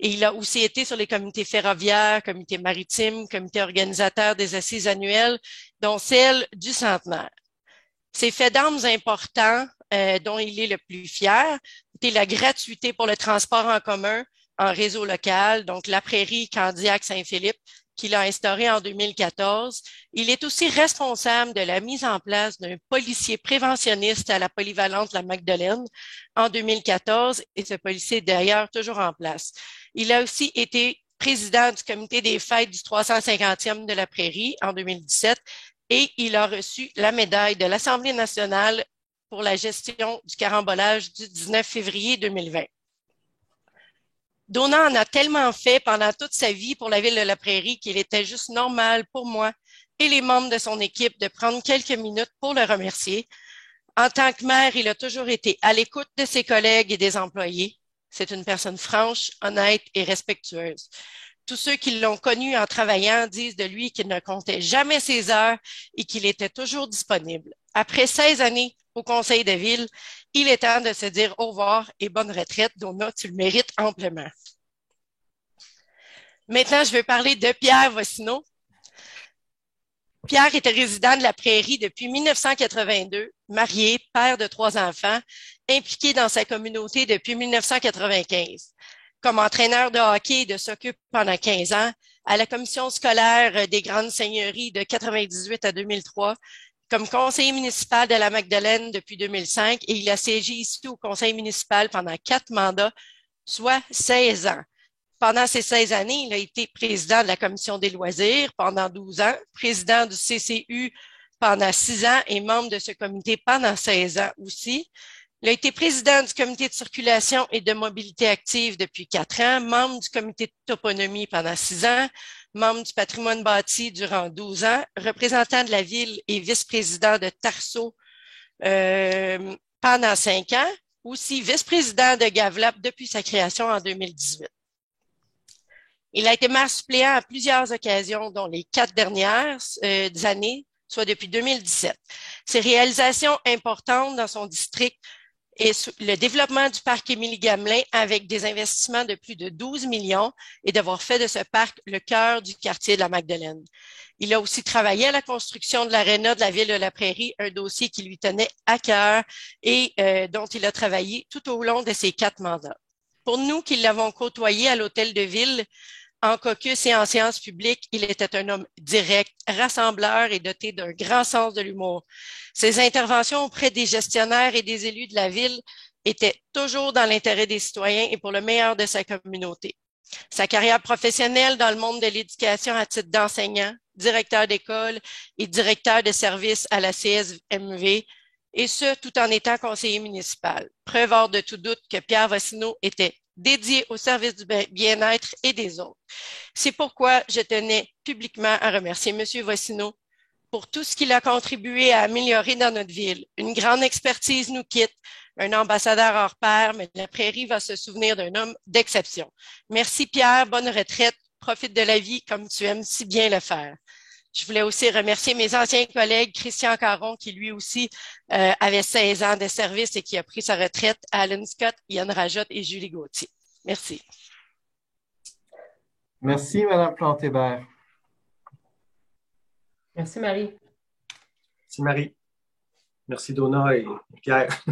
Et il a aussi été sur les comités ferroviaires, comités maritimes, comités organisateurs des assises annuelles, dont celle du centenaire. Ses faits d'armes importants dont il est le plus fier étaient la gratuité pour le transport en commun en réseau local, donc la Prairie, Candiac, Saint-Philippe, qu'il a instauré en 2014. Il est aussi responsable de la mise en place d'un policier préventionniste à la polyvalente La Magdeleine en 2014 et ce policier est d'ailleurs toujours en place. Il a aussi été président du comité des fêtes du 350e de la Prairie en 2017 et il a reçu la médaille de l'Assemblée nationale pour la gestion du carambolage du 19 février 2020. Donat en a tellement fait pendant toute sa vie pour la ville de la Prairie qu'il était juste normal pour moi et les membres de son équipe de prendre quelques minutes pour le remercier. En tant que maire, il a toujours été à l'écoute de ses collègues et des employés. C'est une personne franche, honnête et respectueuse. Tous ceux qui l'ont connu en travaillant disent de lui qu'il ne comptait jamais ses heures et qu'il était toujours disponible. Après 16 années au conseil de ville, il est temps de se dire au revoir et bonne retraite. Donat, tu le mérites amplement. Maintenant, je vais parler de Pierre Vossineau. Pierre était résident de la Prairie depuis 1982, marié, père de 3 enfants, impliqué dans sa communauté depuis 1995. Comme entraîneur de hockey et de soccer pendant 15 ans, à la commission scolaire des Grandes Seigneuries de 1998 à 2003, comme conseiller municipal de la Magdeleine depuis 2005 et il a siégé ici au conseil municipal pendant 4 mandats, soit 16 ans. Pendant ces 16 années, il a été président de la commission des loisirs pendant 12 ans, président du CCU pendant 6 ans et membre de ce comité pendant 16 ans aussi. Il a été président du comité de circulation et de mobilité active depuis 4 ans, membre du comité de toponymie pendant 6 ans, membre du patrimoine bâti durant 12 ans, représentant de la ville et vice-président de Tarceau pendant 5 ans, aussi vice-président de Gavelap depuis sa création en 2018. Il a été maire suppléant à plusieurs occasions, dont les 4 dernières années, soit depuis 2017. Ses réalisations importantes dans son district et le développement du parc Émilie-Gamelin avec des investissements de plus de 12 millions et d'avoir fait de ce parc le cœur du quartier de la Magdeleine. Il a aussi travaillé à la construction de l'aréna de la ville de la Prairie, un dossier qui lui tenait à cœur et dont il a travaillé tout au long de ses 4 mandats. Pour nous qui l'avons côtoyé à l'hôtel de ville, en caucus et en séances publiques, il était un homme direct, rassembleur et doté d'un grand sens de l'humour. Ses interventions auprès des gestionnaires et des élus de la ville étaient toujours dans l'intérêt des citoyens et pour le meilleur de sa communauté. Sa carrière professionnelle dans le monde de l'éducation à titre d'enseignant, directeur d'école et directeur de service à la CSMV, et ce, tout en étant conseiller municipal. Preuve hors de tout doute que Pierre Vossineau était dédié au service du bien-être et des autres. C'est pourquoi je tenais publiquement à remercier M. Vossineau pour tout ce qu'il a contribué à améliorer dans notre ville. Une grande expertise nous quitte, un ambassadeur hors pair, mais la Prairie va se souvenir d'un homme d'exception. Merci Pierre, bonne retraite, profite de la vie comme tu aimes si bien le faire. Je voulais aussi remercier mes anciens collègues, Christian Caron, qui lui aussi avait 16 ans de service et qui a pris sa retraite, Alan Scott, Yann Rajotte et Julie Gauthier. Merci. Merci, Mme Plante-Hébert. Merci, Marie. Merci, Marie. Merci, Donat et Pierre.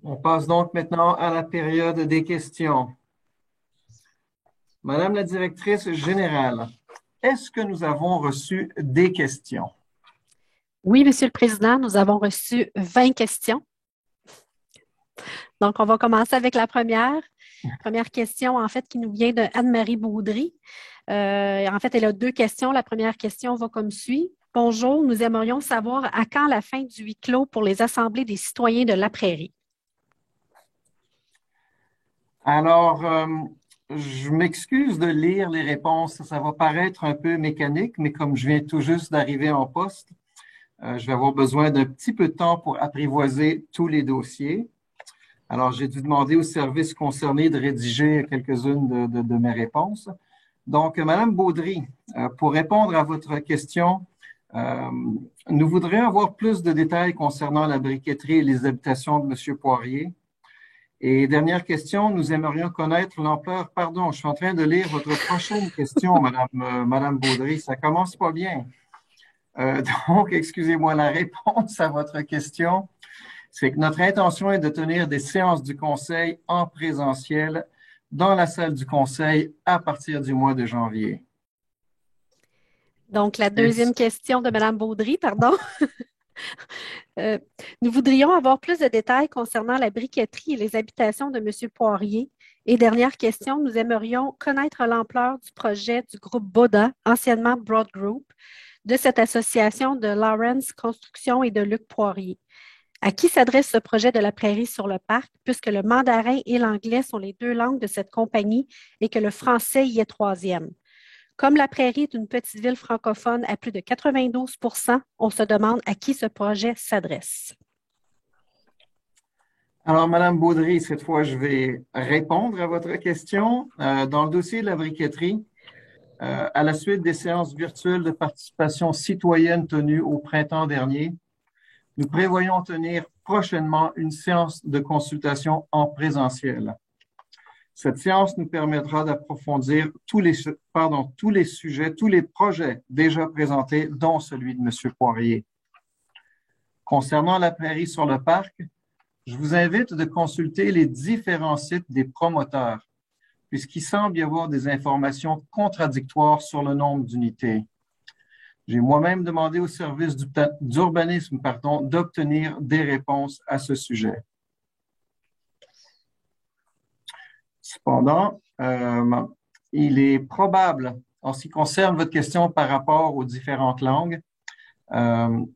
On passe donc maintenant à la période des questions. Madame la directrice générale, est-ce que nous avons reçu des questions? Oui, Monsieur le Président, nous avons reçu 20 questions. Donc, on va commencer avec la première. Première question, en fait, qui nous vient de Anne-Marie Baudry. En fait, elle a 2 questions. La première question va comme suit. Bonjour, nous aimerions savoir à quand la fin du huis clos pour les assemblées des citoyens de la Prairie? Alors, je m'excuse de lire les réponses. Ça va paraître un peu mécanique, mais comme je viens tout juste d'arriver en poste, je vais avoir besoin d'un petit peu de temps pour apprivoiser tous les dossiers. Alors, j'ai dû demander aux services concernés de rédiger quelques-unes de mes réponses. Donc, Madame Baudry, pour répondre à votre question, nous voudrions avoir plus de détails concernant la briqueterie et les habitations de M. Poirier. Et dernière question, nous aimerions connaître l'ampleur. Pardon, je suis en train de lire votre prochaine question, Madame Baudry. Ça commence pas bien. Donc, excusez-moi, la réponse à votre question, c'est que notre intention est de tenir des séances du Conseil en présentiel dans la salle du Conseil à partir du mois de janvier. Donc, la deuxième question de Mme Baudry, pardon. Nous voudrions avoir plus de détails concernant la briqueterie et les habitations de M. Poirier. Et dernière question, nous aimerions connaître l'ampleur du projet du groupe Boda, anciennement Broad Group, de cette association de Lawrence Construction et de Luc Poirier. À qui s'adresse ce projet de la prairie sur le parc, puisque le mandarin et l'anglais sont les deux langues de cette compagnie et que le français y est troisième? Comme la prairie est une petite ville francophone à plus de 92 %, on se demande à qui ce projet s'adresse. Alors, Madame Baudry, cette fois, je vais répondre à votre question. Dans le dossier de la briqueterie, à la suite des séances virtuelles de participation citoyenne tenues au printemps dernier, nous prévoyons tenir prochainement une séance de consultation en présentiel. Cette séance nous permettra d'approfondir tous les sujets, tous les projets déjà présentés, dont celui de M. Poirier. Concernant la prairie sur le parc, je vous invite de consulter les différents sites des promoteurs, puisqu'il semble y avoir des informations contradictoires sur le nombre d'unités. J'ai moi-même demandé au service d'urbanisme d'obtenir des réponses à ce sujet. Cependant, il est probable, en ce qui concerne votre question par rapport aux différentes langues, il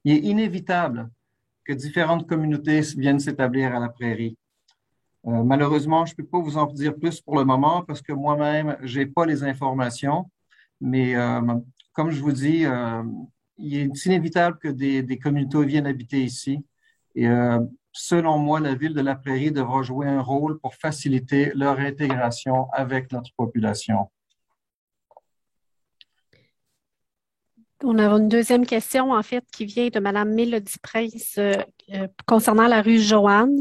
est inévitable que différentes communautés viennent s'établir à la prairie. Malheureusement, je ne peux pas vous en dire plus pour le moment parce que moi-même, je n'ai pas les informations, mais comme je vous dis, il est inévitable que des communautés viennent habiter ici. Et selon moi, la ville de la Prairie devra jouer un rôle pour faciliter leur intégration avec notre population. On a une deuxième question, en fait, qui vient de Mme Mélodie Prince concernant la rue Joanne.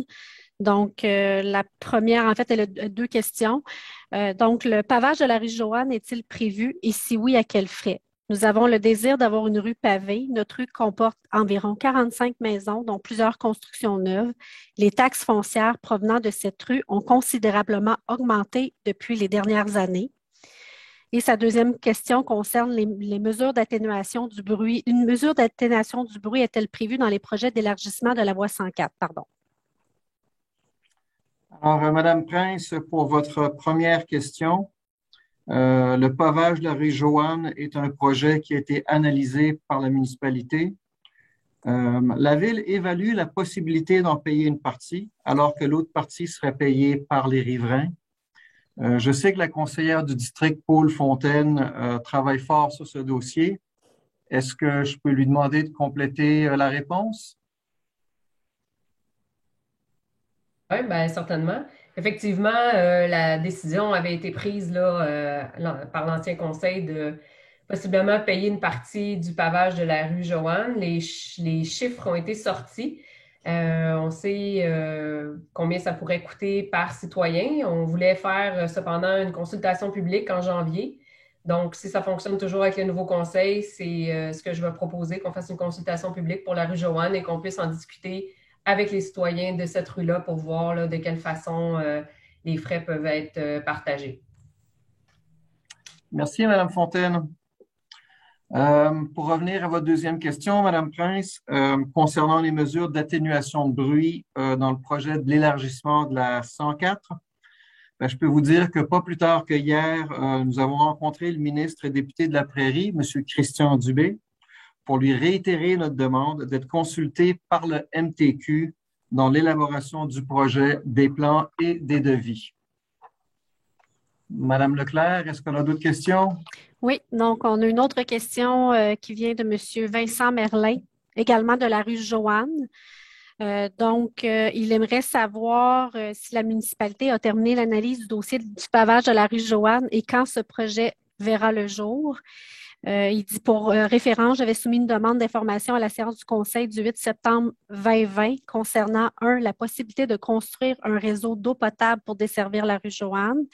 Donc, la première, en fait, elle a deux questions. Donc, le pavage de la rue Joanne est-il prévu et si oui, à quel frais? Nous avons le désir d'avoir une rue pavée. Notre rue comporte environ 45 maisons, dont plusieurs constructions neuves. Les taxes foncières provenant de cette rue ont considérablement augmenté depuis les dernières années. Et sa deuxième question concerne les mesures d'atténuation du bruit. Une mesure d'atténuation du bruit est-elle prévue dans les projets d'élargissement de la voie 104? Pardon. Alors, Madame Prince, pour votre première question, le pavage de la rue Joanne est un projet qui a été analysé par la municipalité. La ville évalue la possibilité d'en payer une partie, alors que l'autre partie serait payée par les riverains. Je sais que la conseillère du district, Paul Fontaine, travaille fort sur ce dossier. Est-ce que je peux lui demander de compléter la réponse? Oui, bien, certainement. Effectivement, la décision avait été prise là, par l'ancien conseil de possiblement payer une partie du pavage de la rue Joanne. Les chiffres ont été sortis. On sait combien ça pourrait coûter par citoyen. On voulait faire cependant une consultation publique en janvier. Donc, si ça fonctionne toujours avec le nouveau conseil, c'est ce que je vais proposer, qu'on fasse une consultation publique pour la rue Joanne et qu'on puisse en discuter avec les citoyens de cette rue-là pour voir là, de quelle façon les frais peuvent être partagés. Merci, Mme Fontaine. Pour revenir à votre deuxième question, Mme Prince, concernant les mesures d'atténuation de bruit dans le projet de l'élargissement de la 104, je peux vous dire que pas plus tard que hier, nous avons rencontré le ministre et député de la Prairie, M. Christian Dubé, pour lui réitérer notre demande d'être consulté par le MTQ dans l'élaboration du projet, des plans et des devis. Madame Leclerc, est-ce qu'on a d'autres questions? Oui, donc on a une autre question qui vient de M. Vincent Merlin, également de la rue Joanne. Il aimerait savoir si la municipalité a terminé l'analyse du dossier du pavage de la rue Joanne et quand ce projet verra le jour. Il dit pour référence, j'avais soumis une demande d'information à la séance du Conseil du 8 septembre 2020 concernant, la possibilité de construire un réseau d'eau potable pour desservir la rue Joanne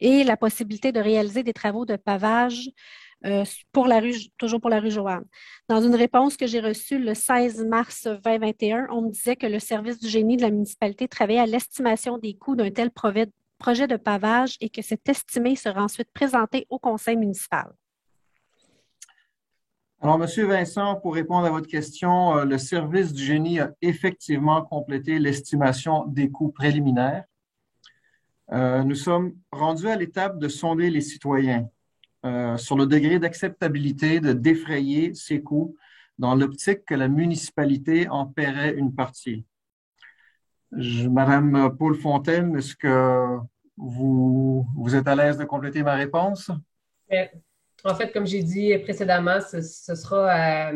et la possibilité de réaliser des travaux de pavage toujours pour la rue Joanne. Dans une réponse que j'ai reçue le 16 mars 2021, on me disait que le service du génie de la municipalité travaillait à l'estimation des coûts d'un tel projet de pavage et que cet estimé sera ensuite présenté au conseil municipal. Alors, M. Vincent, pour répondre à votre question, le service du génie a effectivement complété l'estimation des coûts préliminaires. Nous sommes rendus à l'étape de sonder les citoyens sur le degré d'acceptabilité de défrayer ces coûts dans l'optique que la municipalité en paierait une partie. Madame Paul Fontaine, est-ce que vous êtes à l'aise de compléter ma réponse? En fait, comme j'ai dit précédemment, ce sera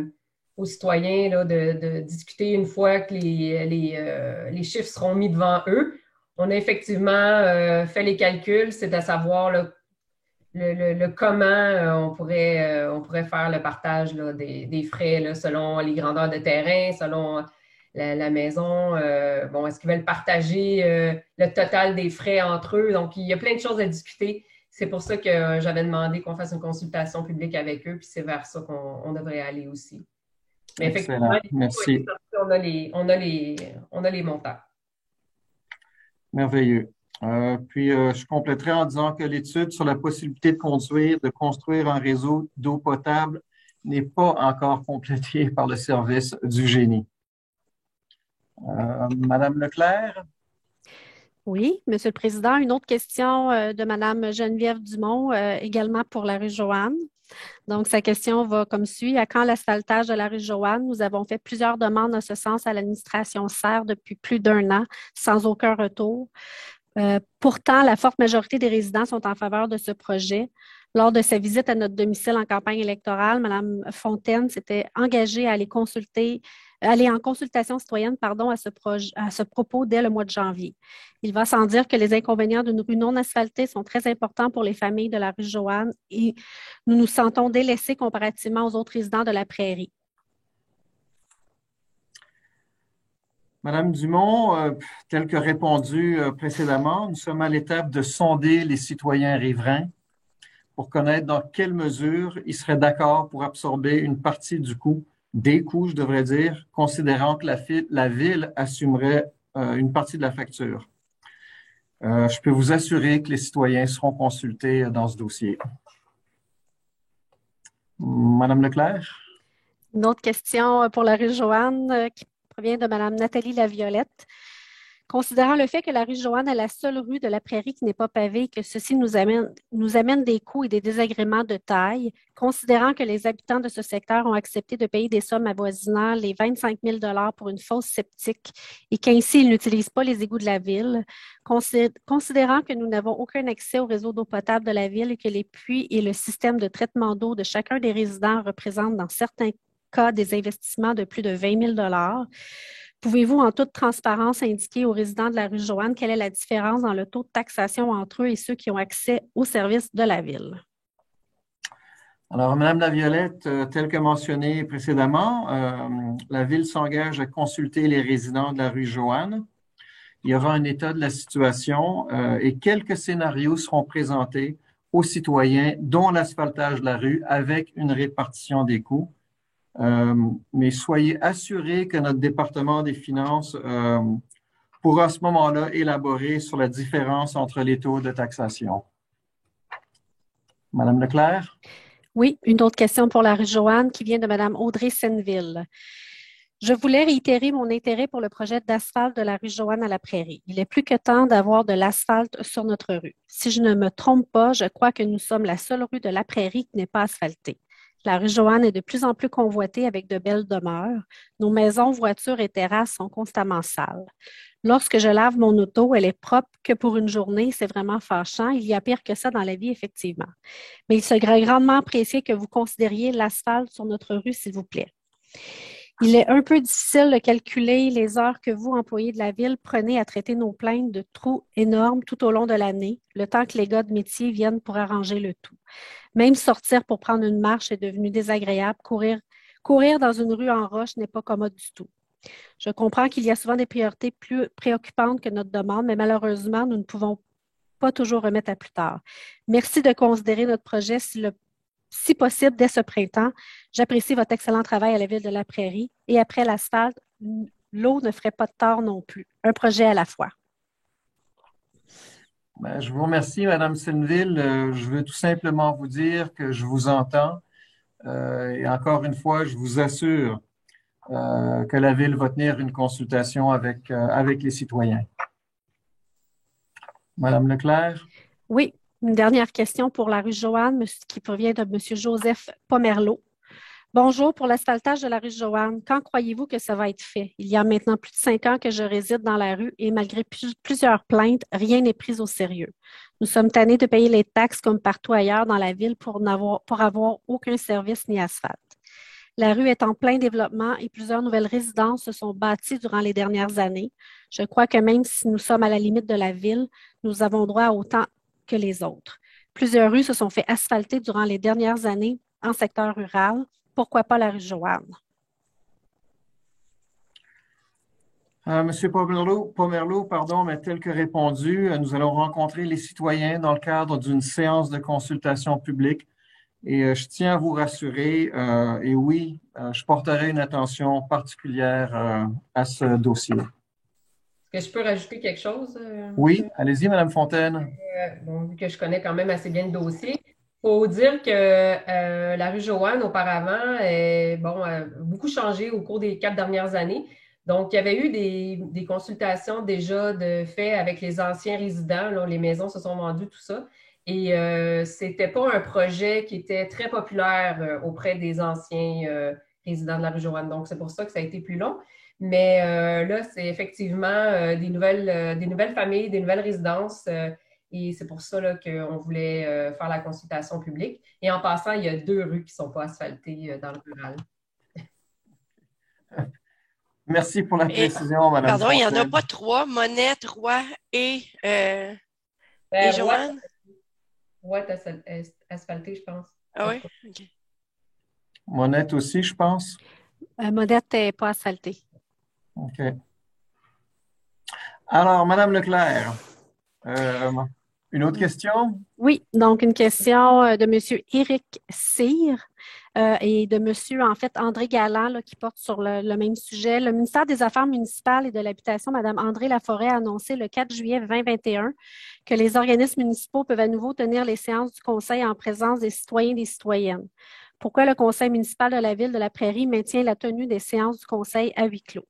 aux citoyens là, de discuter une fois que les chiffres seront mis devant eux. On a effectivement fait les calculs, c'est à savoir là, le comment on pourrait faire le partage là, des frais là, selon les grandeurs de terrain, selon la maison. Est-ce qu'ils veulent partager le total des frais entre eux? Donc, il y a plein de choses à discuter. C'est pour ça que j'avais demandé qu'on fasse une consultation publique avec eux, puis c'est vers ça qu'on devrait aller aussi. Mais effectivement, merci. On a les montants. Merveilleux. Puis, je compléterai en disant que l'étude sur la possibilité de construire un réseau d'eau potable n'est pas encore complétée par le service du génie. Madame Leclerc? Oui, Monsieur le Président. Une autre question de Madame Geneviève Dumont, également pour la rue Joanne. Donc, sa question va comme suit. À quand l'asphaltage de la rue Joanne? Nous avons fait plusieurs demandes en ce sens à l'administration SER depuis plus d'1 an, sans aucun retour. Pourtant, la forte majorité des résidents sont en faveur de ce projet. Lors de sa visite à notre domicile en campagne électorale, Mme Fontaine s'était engagée à aller en consultation citoyenne à ce propos dès le mois de janvier. Il va sans dire que les inconvénients d'une rue non asphaltée sont très importants pour les familles de la rue Joanne et nous nous sentons délaissés comparativement aux autres résidents de la prairie. Madame Dumont, tel que répondu précédemment, nous sommes à l'étape de sonder les citoyens riverains pour connaître dans quelle mesure ils seraient d'accord pour absorber une partie des coûts, je devrais dire, considérant que la ville assumerait une partie de la facture. Je peux vous assurer que les citoyens seront consultés dans ce dossier. Madame Leclerc? Une autre question pour la rue Joanne qui provient de Mme Nathalie Laviolette. Considérant le fait que la rue Joanne est la seule rue de la prairie qui n'est pas pavée et que ceci nous amène des coûts et des désagréments de taille, considérant que les habitants de ce secteur ont accepté de payer des sommes avoisinant les 25 000 $ pour une fosse septique et qu'ainsi ils n'utilisent pas les égouts de la ville, considérant que nous n'avons aucun accès au réseau d'eau potable de la ville et que les puits et le système de traitement d'eau de chacun des résidents représentent dans certains cas des investissements de plus de 20 000 $, pouvez-vous en toute transparence indiquer aux résidents de la rue Joanne quelle est la différence dans le taux de taxation entre eux et ceux qui ont accès aux services de la ville? Alors, Madame Laviolette, tel que mentionné précédemment, la ville s'engage à consulter les résidents de la rue Joanne. Il y aura un état de la situation et quelques scénarios seront présentés aux citoyens, dont l'asphaltage de la rue avec une répartition des coûts. Mais soyez assurés que notre département des finances pourra à ce moment-là élaborer sur la différence entre les taux de taxation. Madame Leclerc? Oui, une autre question pour la rue Joanne qui vient de Mme Audrey Senneville. Je voulais réitérer mon intérêt pour le projet d'asphalte de la rue Joanne à la Prairie. Il est plus que temps d'avoir de l'asphalte sur notre rue. Si je ne me trompe pas, je crois que nous sommes la seule rue de la Prairie qui n'est pas asphaltée. La rue Joanne est de plus en plus convoitée avec de belles demeures. Nos maisons, voitures et terrasses sont constamment sales. Lorsque je lave mon auto, elle est propre que pour une journée. C'est vraiment fâchant. Il y a pire que ça dans la vie, effectivement. Mais il serait grandement apprécié que vous considériez l'asphalte sur notre rue, s'il vous plaît. Il est un peu difficile de calculer les heures que vous, employés de la ville, prenez à traiter nos plaintes de trous énormes tout au long de l'année, le temps que les gars de métier viennent pour arranger le tout. Même sortir pour prendre une marche est devenu désagréable. Courir dans une rue en roche n'est pas commode du tout. Je comprends qu'il y a souvent des priorités plus préoccupantes que notre demande, mais malheureusement, nous ne pouvons pas toujours remettre à plus tard. Merci de considérer notre projet si possible dès ce printemps. J'apprécie votre excellent travail à la Ville de la Prairie et après l'asphalte, l'eau ne ferait pas de tort non plus. Un projet à la fois. Je vous remercie, Mme Senneville. Je veux tout simplement vous dire que je vous entends. Et encore une fois, je vous assure que la Ville va tenir une consultation avec les citoyens. Madame Leclerc? Oui, une dernière question pour la rue Joanne, qui provient de M. Joseph Pomerleau. Bonjour, pour l'asphaltage de la rue Joanne, quand croyez-vous que ça va être fait? Il y a maintenant plus de 5 ans que je réside dans la rue et malgré plusieurs plaintes, rien n'est pris au sérieux. Nous sommes tannés de payer les taxes comme partout ailleurs dans la ville pour avoir aucun service ni asphalte. La rue est en plein développement et plusieurs nouvelles résidences se sont bâties durant les dernières années. Je crois que même si nous sommes à la limite de la ville, nous avons droit à autant que les autres. Plusieurs rues se sont fait asphalter durant les dernières années en secteur rural. Pourquoi pas la rue Joanne? Monsieur Pomerleau, pardon, mais tel que répondu, nous allons rencontrer les citoyens dans le cadre d'une séance de consultation publique. Et je tiens à vous rassurer, et oui, je porterai une attention particulière à ce dossier. Est-ce que je peux rajouter quelque chose? Oui, allez-y, Mme Fontaine. Vu que je connais quand même assez bien le dossier, il faut dire que la rue Joanne, auparavant, a beaucoup changé au cours des 4 dernières années. Donc, il y avait eu des consultations déjà de fait avec les anciens résidents. Là, les maisons se sont vendues, tout ça. Et ce n'était pas un projet qui était très populaire auprès des anciens résidents de la rue Joanne. Donc, c'est pour ça que ça a été plus long. Mais là, c'est effectivement des nouvelles familles, des nouvelles résidences. Et c'est pour ça qu'on voulait faire la consultation publique. Et en passant, il y a 2 rues qui ne sont pas asphaltées dans le rural. Merci pour la précision, Mme Pardon, Fontaine. il n'y en a pas 3, Monette, Roy et Joanne? Roy est asphalté, je pense. Ah oui? OK. Monette aussi, je pense. Monette n'est pas asphaltée. OK. Alors, Mme Leclerc, une autre question? Oui, donc une question de M. Éric Cyr et de M. en fait, André Galland là, qui porte sur le même sujet. Le ministère des Affaires municipales et de l'Habitation, Mme André Laforêt, a annoncé le 4 juillet 2021 que les organismes municipaux peuvent à nouveau tenir les séances du Conseil en présence des citoyens et des citoyennes. Pourquoi le Conseil municipal de la Ville de la Prairie maintient la tenue des séances du Conseil à huis clos?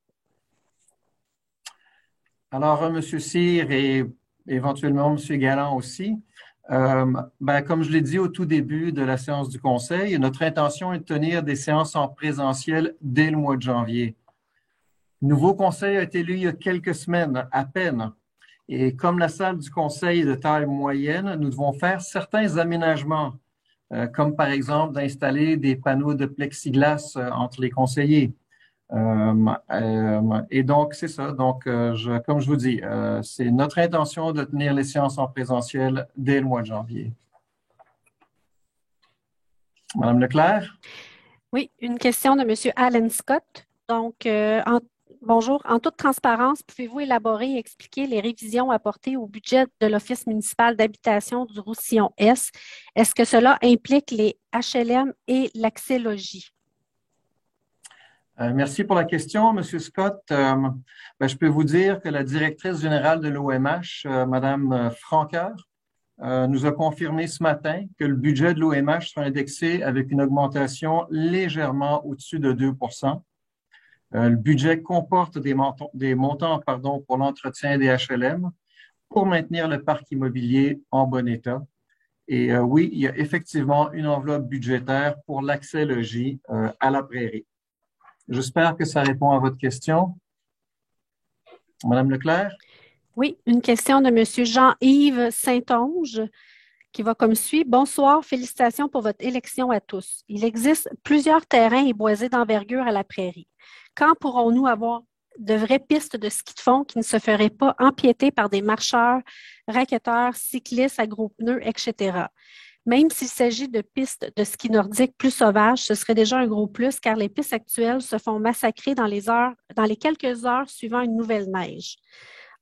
Alors, M. Cyr et éventuellement M. Galland aussi. Comme je l'ai dit au tout début de la séance du Conseil, notre intention est de tenir des séances en présentiel dès le mois de janvier. Le nouveau Conseil a été élu il y a quelques semaines à peine. Et comme la salle du Conseil est de taille moyenne, nous devons faire certains aménagements, comme par exemple d'installer des panneaux de plexiglas entre les conseillers. Et donc, c'est ça. Donc, comme je vous dis, c'est notre intention de tenir les séances en présentiel dès le mois de janvier. Madame Leclerc? Oui, une question de M. Alan Scott. Donc, bonjour. En toute transparence, pouvez-vous élaborer et expliquer les révisions apportées au budget de l'Office municipal d'habitation du Roussillon-Est? Est-ce que cela implique les HLM et l'accès logis? Merci pour la question, M. Scott. Je peux vous dire que la directrice générale de l'OMH, Mme Franqueur, nous a confirmé ce matin que le budget de l'OMH sera indexé avec une augmentation légèrement au-dessus de 2 %. Le budget comporte des montants pour l'entretien des HLM pour maintenir le parc immobilier en bon état. Et oui, il y a effectivement une enveloppe budgétaire pour l'accès logis à la Prairie. J'espère que ça répond à votre question. Madame Leclerc? Oui, une question de M. Jean-Yves Saint-Onge qui va comme suit. Bonsoir, félicitations pour votre élection à tous. Il existe plusieurs terrains et boisés d'envergure à la Prairie. Quand pourrons-nous avoir de vraies pistes de ski de fond qui ne se feraient pas empiéter par des marcheurs, raquetteurs, cyclistes à gros pneus, etc.? Même s'il s'agit de pistes de ski nordique plus sauvages, ce serait déjà un gros plus car les pistes actuelles se font massacrer dans les quelques heures suivant une nouvelle neige.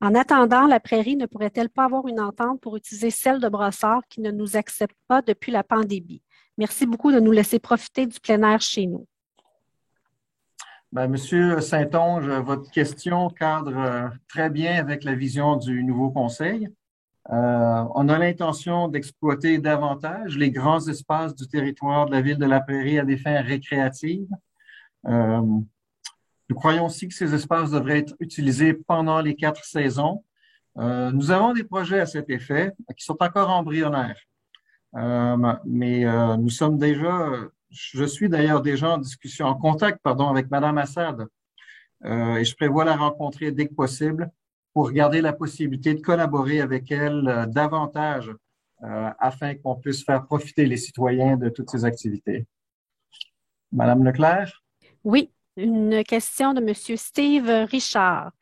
En attendant, la Prairie ne pourrait-elle pas avoir une entente pour utiliser celle de Brossard qui ne nous accepte pas depuis la pandémie? Merci beaucoup de nous laisser profiter du plein air chez nous. Bien, Monsieur Saint-Onge, votre question cadre très bien avec la vision du nouveau conseil. On a l'intention d'exploiter davantage les grands espaces du territoire de la ville de la Prairie à des fins récréatives. Nous croyons aussi que ces espaces devraient être utilisés pendant les 4 saisons. Nous avons des projets à cet effet qui sont encore embryonnaires. Mais nous sommes déjà, je suis d'ailleurs déjà en contact, avec Madame Assad. Et je prévois la rencontrer dès que possible pour regarder la possibilité de collaborer avec elle davantage afin qu'on puisse faire profiter les citoyens de toutes ces activités. Madame Leclerc? Oui, une question de Monsieur Steve Richard.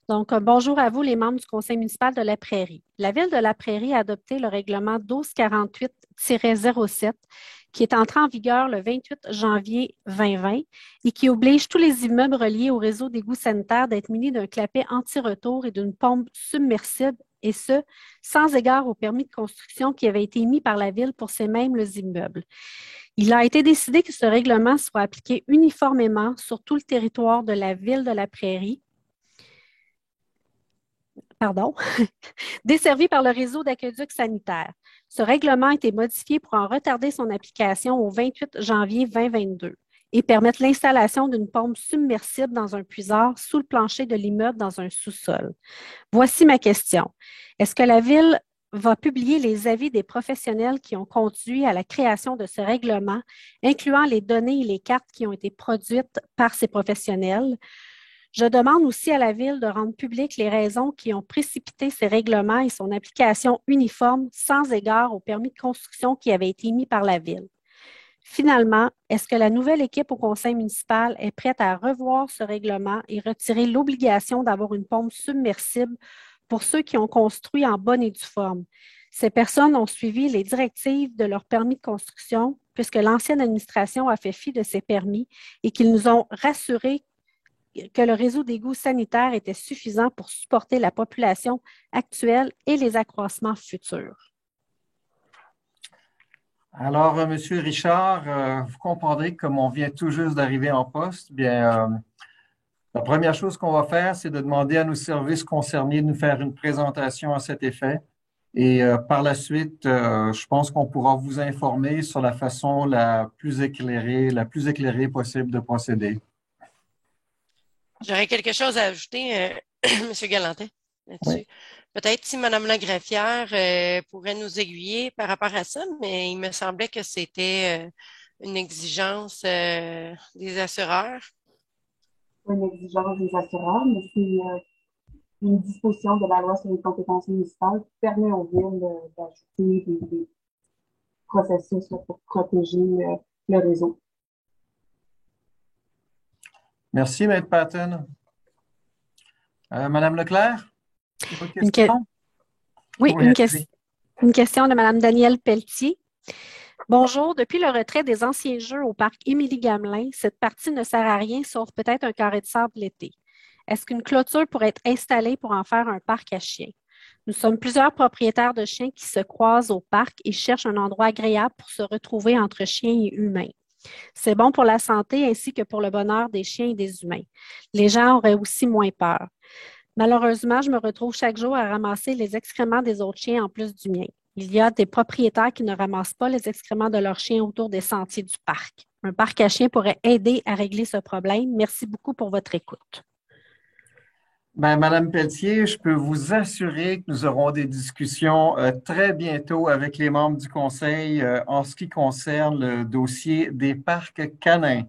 Donc, bonjour à vous, les membres du Conseil municipal de la Prairie. La Ville de la Prairie a adopté le règlement 1248-07 qui est entré en vigueur le 28 janvier 2020 et qui oblige tous les immeubles reliés au réseau d'égouts sanitaires d'être munis d'un clapet anti-retour et d'une pompe submersible, et ce, sans égard au permis de construction qui avait été émis par la Ville pour ces mêmes immeubles. Il a été décidé que ce règlement soit appliqué uniformément sur tout le territoire de la Ville de la Prairie, desservi par le réseau d'aqueducs sanitaires. Ce règlement a été modifié pour en retarder son application au 28 janvier 2022 et permettre l'installation d'une pompe submersible dans un puisard sous le plancher de l'immeuble dans un sous-sol. Voici ma question. Est-ce que la Ville va publier les avis des professionnels qui ont conduit à la création de ce règlement, incluant les données et les cartes qui ont été produites par ces professionnels? Je demande aussi à la Ville de rendre publiques les raisons qui ont précipité ces règlements et son application uniforme sans égard au permis de construction qui avait été émis par la Ville. Finalement, est-ce que la nouvelle équipe au conseil municipal est prête à revoir ce règlement et retirer l'obligation d'avoir une pompe submersible pour ceux qui ont construit en bonne et due forme? Ces personnes ont suivi les directives de leur permis de construction puisque l'ancienne administration a fait fi de ces permis et qu'ils nous ont rassurés que le réseau d'égouts sanitaires était suffisant pour supporter la population actuelle et les accroissements futurs. Alors, M. Richard, vous comprendrez que comme on vient tout juste d'arriver en poste, la première chose qu'on va faire, c'est de demander à nos services concernés de nous faire une présentation à cet effet. Et par la suite, je pense qu'on pourra vous informer sur la façon la plus éclairée possible de procéder. J'aurais quelque chose à ajouter, M. Galantais, là-dessus. Oui. Peut-être si Mme la greffière pourrait nous aiguiller par rapport à ça, mais il me semblait que c'était une exigence des assureurs. Une exigence des assureurs, mais c'est une disposition de la loi sur les compétences municipales qui permet aux villes d'ajouter des processus pour protéger le réseau. Merci, Maître Patton. Madame Leclerc? Oui, une question de Mme Danielle Pelletier. Bonjour. Depuis le retrait des anciens jeux au parc Émilie-Gamelin, cette partie ne sert à rien sauf peut-être un carré de sable l'été. Est-ce qu'une clôture pourrait être installée pour en faire un parc à chiens? Nous sommes plusieurs propriétaires de chiens qui se croisent au parc et cherchent un endroit agréable pour se retrouver entre chiens et humains. C'est bon pour la santé ainsi que pour le bonheur des chiens et des humains. Les gens auraient aussi moins peur. Malheureusement, je me retrouve chaque jour à ramasser les excréments des autres chiens en plus du mien. Il y a des propriétaires qui ne ramassent pas les excréments de leurs chiens autour des sentiers du parc. Un parc à chiens pourrait aider à régler ce problème. Merci beaucoup pour votre écoute. Madame Pelletier, je peux vous assurer que nous aurons des discussions très bientôt avec les membres du Conseil en ce qui concerne le dossier des parcs canins.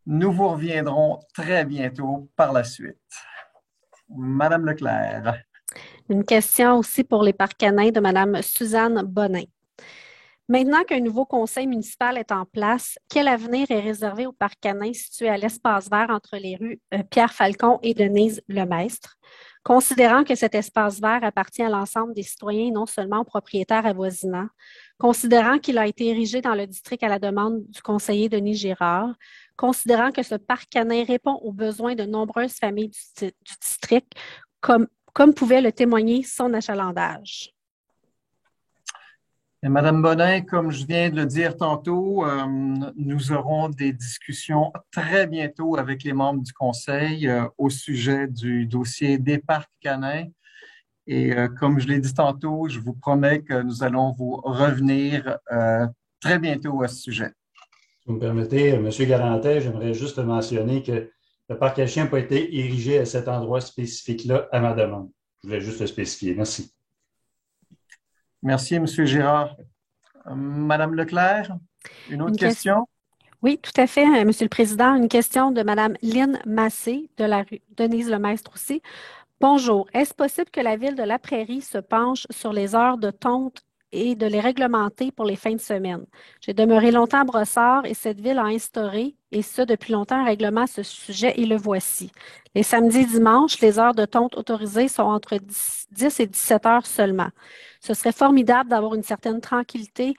Nous vous reviendrons très bientôt par la suite. Madame Leclerc. Une question aussi pour les parcs canins de Madame Suzanne Bonin. Maintenant qu'un nouveau conseil municipal est en place, quel avenir est réservé au parc canin situé à l'espace vert entre les rues Pierre-Falcon et Denise Lemestre? Considérant que cet espace vert appartient à l'ensemble des citoyens et non seulement aux propriétaires avoisinants, considérant qu'il a été érigé dans le district à la demande du conseiller Denis Girard, considérant que ce parc canin répond aux besoins de nombreuses familles du district, comme pouvait le témoigner son achalandage. Et Madame Bodin, comme je viens de le dire tantôt, nous aurons des discussions très bientôt avec les membres du Conseil au sujet du dossier des parcs canins. Et comme je l'ai dit tantôt, je vous promets que nous allons vous revenir très bientôt à ce sujet. Si vous me permettez, M. Galantais, j'aimerais juste mentionner que le parc à chiens n'a pas été érigé à cet endroit spécifique-là à ma demande. Je voulais juste le spécifier. Merci. Merci, M. Girard. Madame Leclerc, une autre question? Oui, tout à fait, M. le Président. Une question de Mme Lynne Massé, de la rue Denise Lemaistre aussi. Bonjour. Est-ce possible que la Ville de La Prairie se penche sur les heures de tonte et de les réglementer pour les fins de semaine? J'ai demeuré longtemps à Brossard et cette ville a instauré, et ce depuis longtemps, un règlement à ce sujet et le voici. Les samedis et dimanches, les heures de tonte autorisées sont entre 10 et 17 heures seulement. Ce serait formidable d'avoir une certaine tranquillité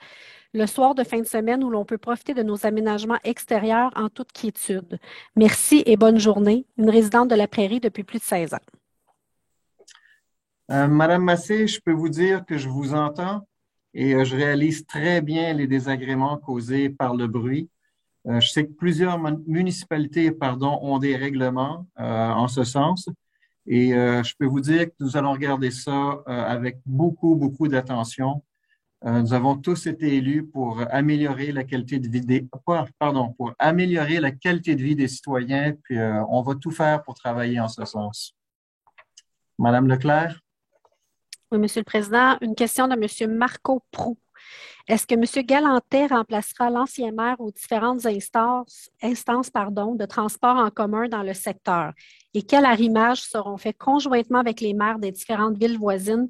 le soir de fin de semaine où l'on peut profiter de nos aménagements extérieurs en toute quiétude. Merci et bonne journée. Une résidente de La Prairie depuis plus de 16 ans. Madame Massé, je peux vous dire que je vous entends et je réalise très bien les désagréments causés par le bruit. Je sais que plusieurs municipalités, ont des règlements en ce sens et je peux vous dire que nous allons regarder ça avec beaucoup d'attention. Nous avons tous été élus pour améliorer la qualité de vie pour améliorer la qualité de vie des citoyens, puis on va tout faire pour travailler en ce sens. Madame Leclerc? Oui, Monsieur le Président. Une question de M. Marco Proux. Est-ce que M. Galantais remplacera l'ancien maire aux différentes instances de transport en commun dans le secteur? Et quels arrimages seront faits conjointement avec les maires des différentes villes voisines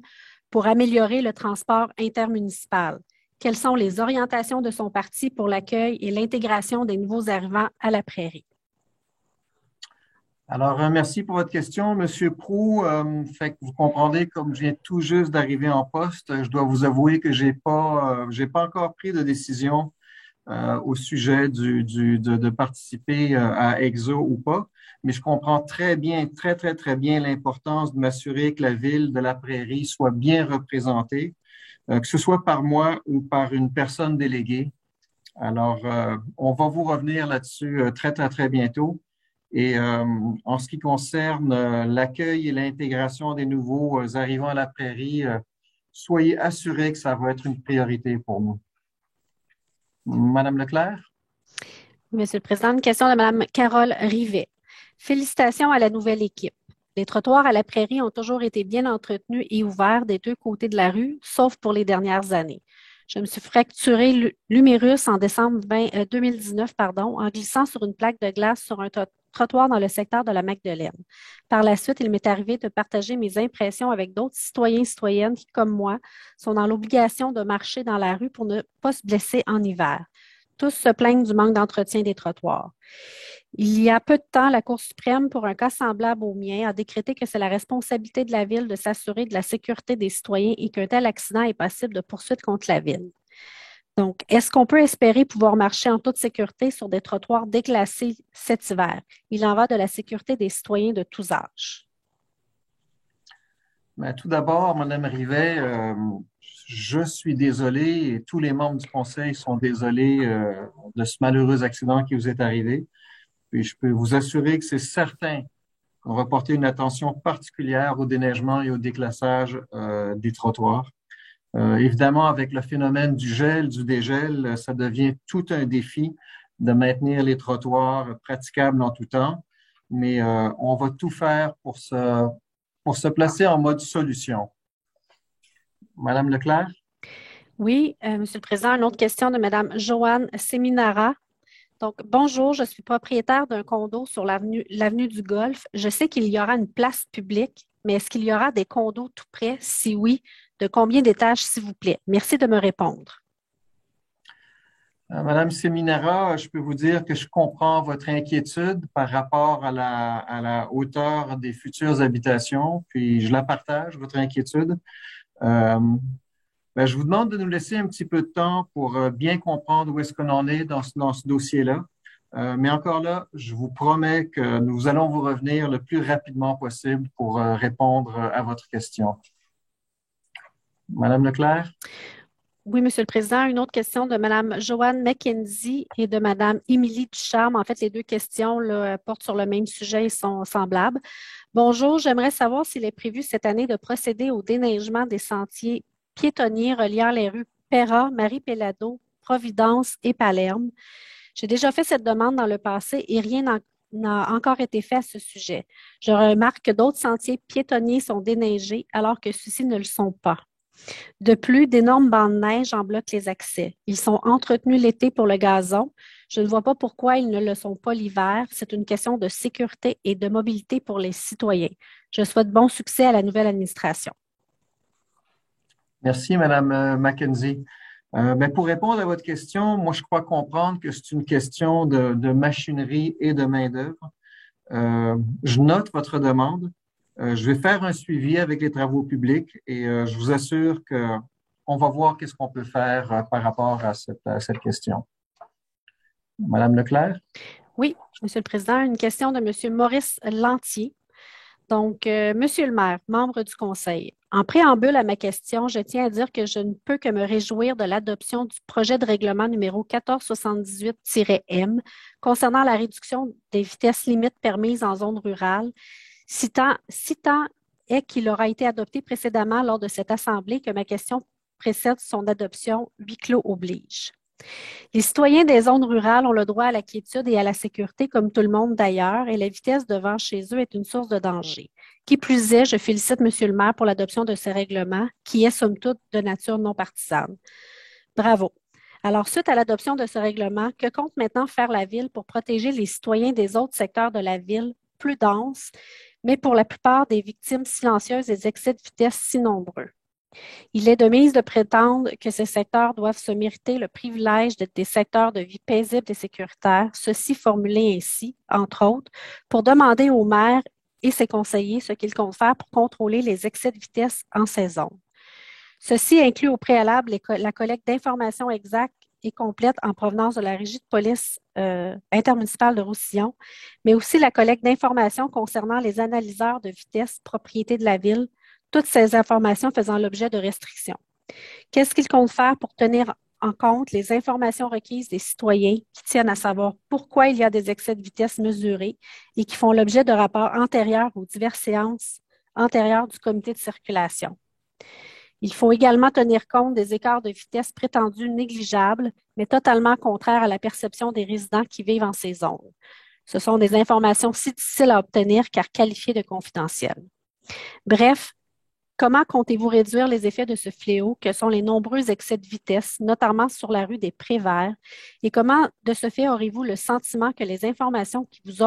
pour améliorer le transport intermunicipal? Quelles sont les orientations de son parti pour l'accueil et l'intégration des nouveaux arrivants à la Prairie? Alors, merci pour votre question, Monsieur Proux. Fait que vous comprendrez, comme je viens tout juste d'arriver en poste, je dois vous avouer que j'ai pas encore pris de décision au sujet de participer à EXO ou pas. Mais je comprends très bien l'importance de m'assurer que la ville de La Prairie soit bien représentée, que ce soit par moi ou par une personne déléguée. Alors, on va vous revenir là-dessus très bientôt. Et en ce qui concerne l'accueil et l'intégration des nouveaux arrivants à La Prairie, soyez assurés que ça va être une priorité pour nous. Madame Leclerc? Monsieur le Président, une question de Mme Carole Rivet. Félicitations à la nouvelle équipe. Les trottoirs à La Prairie ont toujours été bien entretenus et ouverts des deux côtés de la rue, sauf pour les dernières années. Je me suis fracturé l'humérus en décembre 2019 en glissant sur une plaque de glace sur un trottoir dans le secteur de la Magdeleine. Par la suite, il m'est arrivé de partager mes impressions avec d'autres citoyens et citoyennes qui, comme moi, sont dans l'obligation de marcher dans la rue pour ne pas se blesser en hiver. Tous se plaignent du manque d'entretien des trottoirs. Il y a peu de temps, la Cour suprême, pour un cas semblable au mien, a décrété que c'est la responsabilité de la Ville de s'assurer de la sécurité des citoyens et qu'un tel accident est passible de poursuite contre la Ville. Donc, est-ce qu'on peut espérer pouvoir marcher en toute sécurité sur des trottoirs déclassés cet hiver? Il en va de la sécurité des citoyens de tous âges. Bien, tout d'abord, Mme Rivet, je suis désolé et tous les membres du Conseil sont désolés de ce malheureux accident qui vous est arrivé. Puis je peux vous assurer que c'est certain qu'on va porter une attention particulière au déneigement et au déclassage des trottoirs. Évidemment, avec le phénomène du gel, du dégel, ça devient tout un défi de maintenir les trottoirs praticables en tout temps, mais on va tout faire pour se placer en mode solution. Madame Leclerc? Oui, Monsieur le Président, une autre question de Madame Joanne Seminara. Donc, bonjour, je suis propriétaire d'un condo sur l'avenue du Golfe. Je sais qu'il y aura une place publique, mais est-ce qu'il y aura des condos tout près? Si oui, de combien d'étages, s'il vous plaît? Merci de me répondre. Madame Seminara, je peux vous dire que je comprends votre inquiétude par rapport à la hauteur des futures habitations, puis je la partage, votre inquiétude. Je vous demande de nous laisser un petit peu de temps pour bien comprendre où est-ce qu'on en est dans ce dossier-là. Mais encore là, je vous promets que nous allons vous revenir le plus rapidement possible pour répondre à votre question. Madame Leclerc? Oui, Monsieur le Président. Une autre question de Madame Joanne McKenzie et de Madame Émilie Ducharme. En fait, les deux questions là, portent sur le même sujet et sont semblables. Bonjour, j'aimerais savoir s'il est prévu cette année de procéder au déneigement des sentiers piétonniers reliant les rues Perra, Marie-Pellado, Providence et Palerme. J'ai déjà fait cette demande dans le passé et rien n'a encore été fait à ce sujet. Je remarque que d'autres sentiers piétonniers sont déneigés alors que ceux-ci ne le sont pas. De plus, d'énormes bancs de neige en bloquent les accès. Ils sont entretenus l'été pour le gazon. Je ne vois pas pourquoi ils ne le sont pas l'hiver. C'est une question de sécurité et de mobilité pour les citoyens. Je souhaite bon succès à la nouvelle administration. Merci, Madame McKenzie. Pour répondre à votre question, moi, je crois comprendre que c'est une question de machinerie et de main-d'œuvre. Je note votre demande. Je vais faire un suivi avec les travaux publics et je vous assure qu'on va voir qu'est-ce qu'on peut faire par rapport à cette question. Madame Leclerc? Oui, Monsieur le Président, une question de Monsieur Maurice Lantier. Donc, Monsieur le maire, membre du Conseil, en préambule à ma question, je tiens à dire que je ne peux que me réjouir de l'adoption du projet de règlement numéro 1478-M concernant la réduction des vitesses limites permises en zone rurale, si tant est qu'il aura été adopté précédemment lors de cette Assemblée que ma question précède son adoption, huis clos oblige. Les citoyens des zones rurales ont le droit à la quiétude et à la sécurité comme tout le monde d'ailleurs et la vitesse devant chez eux est une source de danger. Qui plus est, je félicite M. le maire pour l'adoption de ce règlement qui est somme toute de nature non partisane. Bravo. Alors, suite à l'adoption de ce règlement, que compte maintenant faire la Ville pour protéger les citoyens des autres secteurs de la Ville plus denses, mais pour la plupart des victimes silencieuses des excès de vitesse si nombreux? Il est de mise de prétendre que ces secteurs doivent se mériter le privilège d'être des secteurs de vie paisibles et sécuritaires, ceci formulé ainsi, entre autres, pour demander au maire et ses conseillers ce qu'ils comptent faire pour contrôler les excès de vitesse en saison. Ceci inclut au préalable la collecte d'informations exactes et complète en provenance de la Régie de police intermunicipale de Roussillon, mais aussi la collecte d'informations concernant les analyseurs de vitesse propriété de la Ville, toutes ces informations faisant l'objet de restrictions. Qu'est-ce qu'ils comptent faire pour tenir en compte les informations requises des citoyens qui tiennent à savoir pourquoi il y a des excès de vitesse mesurés et qui font l'objet de rapports antérieurs aux diverses séances antérieures du comité de circulation? Il faut également tenir compte des écarts de vitesse prétendus négligeables, mais totalement contraires à la perception des résidents qui vivent en ces zones. Ce sont des informations si difficiles à obtenir car qualifiées de confidentielles. Bref, comment comptez-vous réduire les effets de ce fléau que sont les nombreux excès de vitesse, notamment sur la rue des Préverts, et comment, de ce fait, aurez-vous le sentiment que les informations qui vous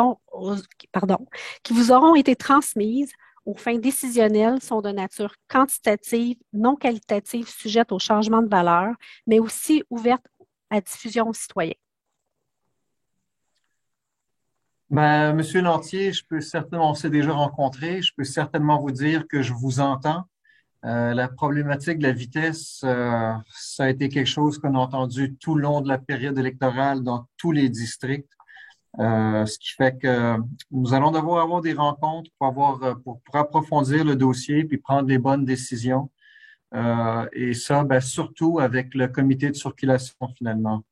auront été transmises aux fins décisionnelles sont de nature quantitative, non qualitative, sujettes au changement de valeur, mais aussi ouvertes à diffusion aux citoyens? Monsieur Lantier, on s'est déjà rencontrés, je peux certainement vous dire que je vous entends. La problématique de la vitesse, ça a été quelque chose qu'on a entendu tout le long de la période électorale dans tous les districts. Ce qui fait que nous allons devoir avoir des rencontres pour approfondir le dossier puis prendre les bonnes décisions. Et ça, surtout avec le comité de circulation finalement.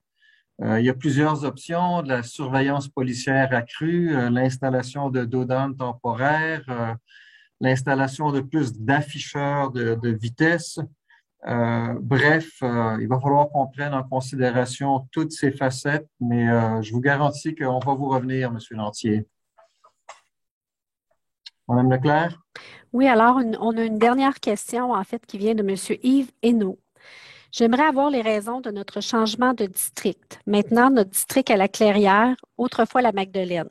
Il y a plusieurs options, de la surveillance policière accrue, l'installation de dodanes temporaires, l'installation de plus d'afficheurs de vitesse. Il va falloir qu'on prenne en considération toutes ces facettes, mais je vous garantis qu'on va vous revenir, M. Lantier. Mme Leclerc? Oui, alors on a une dernière question, en fait, qui vient de M. Yves Hainaut. J'aimerais avoir les raisons de notre changement de district. Maintenant, notre district à la Clairière, autrefois la Magdeleine.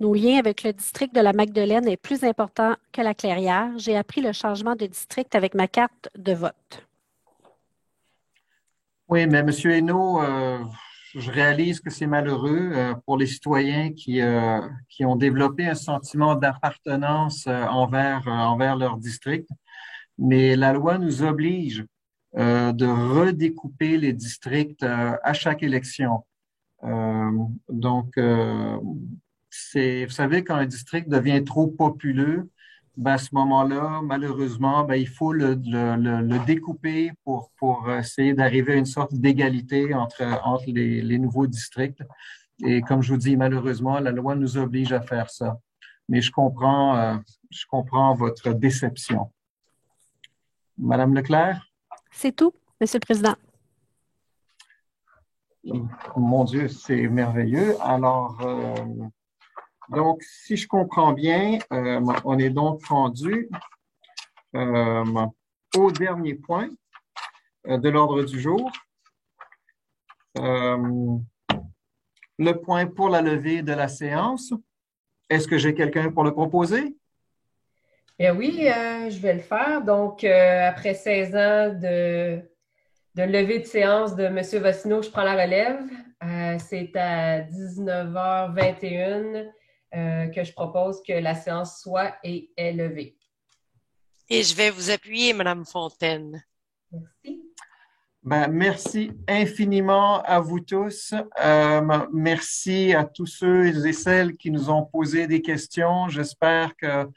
Nos liens avec le district de la Magdeleine est plus important que la Clairière. J'ai appris le changement de district avec ma carte de vote. Oui, mais M. Hainaut, je réalise que c'est malheureux pour les citoyens qui ont développé un sentiment d'appartenance envers leur district. Mais la loi nous oblige de redécouper les districts à chaque élection. Donc, vous savez, quand un district devient trop populeux, ben, à ce moment-là, malheureusement, ben, il faut le découper pour essayer d'arriver à une sorte d'égalité entre les nouveaux districts. Et comme je vous dis, malheureusement, la loi nous oblige à faire ça. Mais je comprends votre déception. Madame Leclerc? C'est tout, Monsieur le Président. Mon Dieu, c'est merveilleux. Alors, donc, si je comprends bien, on est donc rendu au dernier point de l'ordre du jour. Le point pour la levée de la séance. Est-ce que j'ai quelqu'un pour le proposer? Eh oui, je vais le faire. Donc, après 16 ans de levée de séance de M. Vassino, je prends la relève. C'est à 19h21 que je propose que la séance soit et est levée. Et je vais vous appuyer, Mme Fontaine. Merci. Ben, merci infiniment à vous tous. Merci à tous ceux et celles qui nous ont posé des questions. J'espère que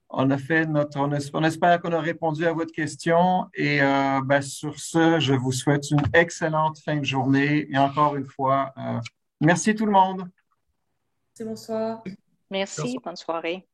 on espère qu'on a répondu à votre question. Et ben, sur ce, je vous souhaite une excellente fin de journée. Et encore une fois, merci tout le monde. Bonsoir. Merci, bonne soirée.